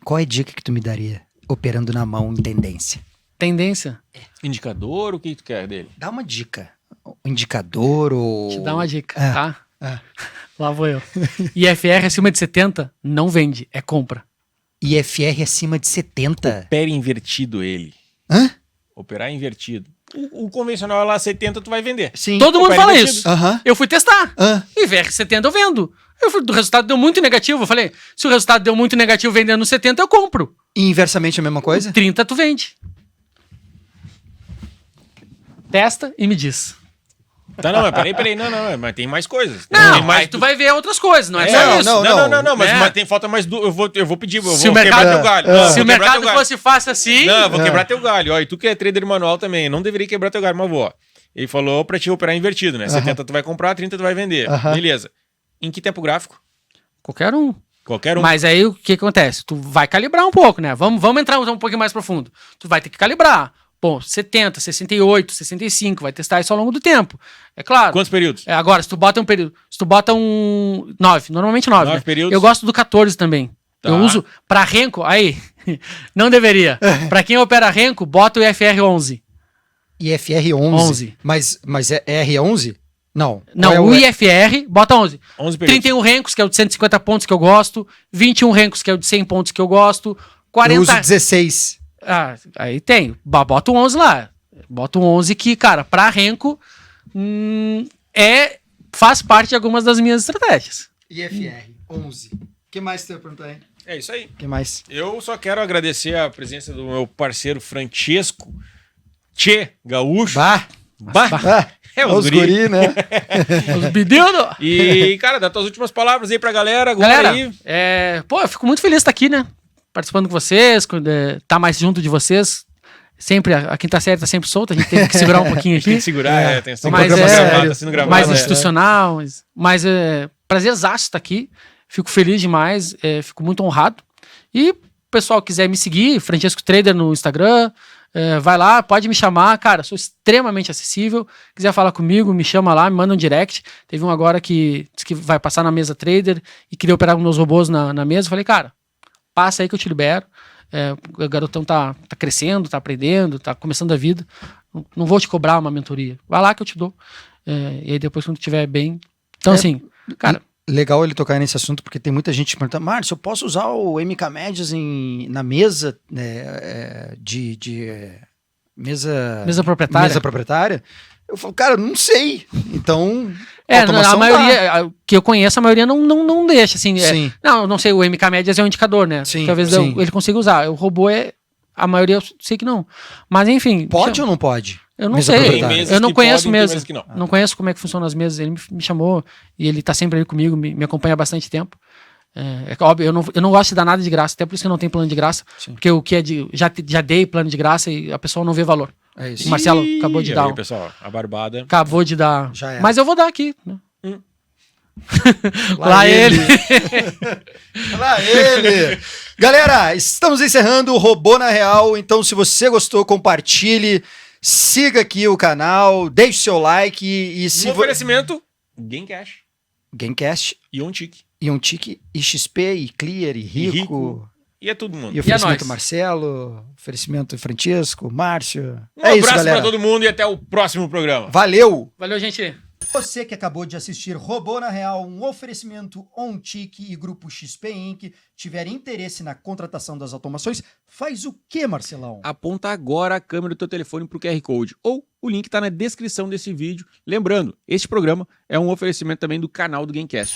Qual é a dica que tu me daria operando na mão em tendência?
Tendência?
Indicador, o que tu quer dele?
Dá uma dica. Um indicador ou...
Te dá uma dica,
É.
tá? Lá vou eu. IFR acima de 70, não vende, é compra.
IFR acima de 70?
Opera invertido ele.
Hã?
Operar invertido. O convencional é lá 70, tu vai vender.
Sim.
Todo mundo
Opera
fala
invertido.
isso.
Aham.
Eu fui testar.
Ah.
IFR 70 eu vendo. O resultado deu muito negativo. Eu falei, se o resultado deu muito negativo vendendo no 70, eu compro.
E inversamente a mesma coisa?
30 tu vende. Testa e me diz.
Tá, não, mas peraí, não, mas tem mais coisas.
Não,
tem mais
aí tu vai ver outras coisas, não é
É,
só isso.
Não, mas,
É.
mas tem falta mais eu vou pedir, eu
Se
vou
o
quebrar
mercado-
teu galho.
É.
Não,
Se
vou
o
quebrar
mercado
teu galho.
fosse fácil assim...
Não, eu vou quebrar teu galho. Ó, e tu que é trader manual também, não deveria quebrar teu galho, mas vou, ó. Ele falou pra te operar invertido, né? 70 tu vai comprar, 30 tu vai vender. Beleza. Em que tempo gráfico?
Qualquer um.
Qualquer um.
Mas aí o que acontece? Tu vai calibrar um pouco, né? Vamos entrar um pouquinho mais profundo. Tu vai ter que calibrar. Pô, 70, 68, 65, vai testar isso ao longo do tempo. É claro.
Quantos períodos?
Agora, se tu bota um período. Se tu bota um 9, normalmente 9.
9
né?
períodos.
Eu gosto do 14 também.
Tá.
Eu uso pra renco, aí, não deveria. Pra quem opera renco, bota o IFR 11.
IFR 11. Mas é R11? Não.
Não,
Qual é
o IFR, bota 11.
11 períodos.
31 rencos, que é o de 150 pontos que eu gosto. 21 rencos, que é o de 100 pontos que eu gosto.
Eu
40...
uso 16.
Ah, aí tem. Bota o 11 lá. Bota o 11 que, cara, pra renco faz parte de algumas das minhas estratégias.
IFR 11. O que mais você vai perguntar aí?
É isso aí.
O que mais?
Eu só quero agradecer a presença do meu parceiro Francesco Tchê Gaúcho.
Bah!
Bah. É,
os guri, né?
Os pedidos.
E, cara, dá tuas últimas palavras aí pra galera. Agora
Galera,
aí.
pô, eu fico muito feliz de estar aqui, né? Participando com vocês, tá mais junto de vocês. Sempre, a quinta série tá sempre solta, a gente tem que segurar um pouquinho
Tem
aqui.
que segurar, tem
um
Mas
programa sério.
tá sendo gravado.
mais
né?
institucional, mas prazerzaço estar aqui. Fico feliz demais, fico muito honrado. E o pessoal quiser me seguir, Francesco Trader no Instagram, vai lá, pode me chamar, cara, sou extremamente acessível. Quiser falar comigo, me chama lá, me manda um direct. Teve um agora que disse que vai passar na mesa Trader e queria operar com meus robôs na mesa. Eu falei, cara, passa aí que eu te libero. O garotão tá crescendo, tá aprendendo, tá começando a vida. Não vou te cobrar uma mentoria. Vai lá que eu te dou. E aí depois, quando estiver bem. Então, assim, cara.
Legal ele tocar nesse assunto, porque tem muita gente perguntando, Márcio, eu posso usar o MK Médias na mesa
Mesa proprietária?
Mesa proprietária? Eu falo, cara, não sei. Então,
A
automação
maioria, que eu conheço, a maioria não deixa, assim.
Sim.
Não, eu não sei, o MK Médias é um indicador, né?
Sim,
Talvez
sim.
ele consiga usar. O robô a maioria eu sei que não. Mas enfim.
Pode ou não pode?
Eu não
Mesa
sei.
proprietária.
Tem mesas
Eu não
que
conheço
podem, tem
mesmo.
mesas que não.
Não conheço como é que funcionam as mesas. Ele me chamou e ele tá sempre ali comigo, me acompanha há bastante tempo. É óbvio, eu não gosto de dar nada de graça, até por isso que eu não tenho plano de graça.
Sim.
Porque o que é já dei plano de graça e a pessoa não vê valor.
É isso.
O Marcelo acabou de
E
dar.
aí, pessoal, a barbada.
Acabou de dar.
Já era.
Mas eu vou dar aqui. Né?
Lá
Lá ele.
Lá ele! Galera, estamos encerrando o Robô na Real, então se você gostou, compartilhe, siga aqui o canal, deixe seu like e se
No oferecimento, Gamecash
Gamecast,
e OnTic.
e um tique, e XP, e Clear, e Rico,
E é todo mundo.
e oferecimento
nós.
Marcelo, oferecimento Francisco, Márcio.
Um
É isso,
abraço
galera.
pra todo mundo e até o próximo programa.
Valeu!
Valeu, gente.
Você que acabou de assistir Robô na Real, um oferecimento OnTic e Grupo XP Inc., tiver interesse na contratação das automações, faz o que, Marcelão?
Aponta agora a câmera do teu telefone pro QR Code ou o link tá na descrição desse vídeo. Lembrando, este programa é um oferecimento também do canal do Gamecast.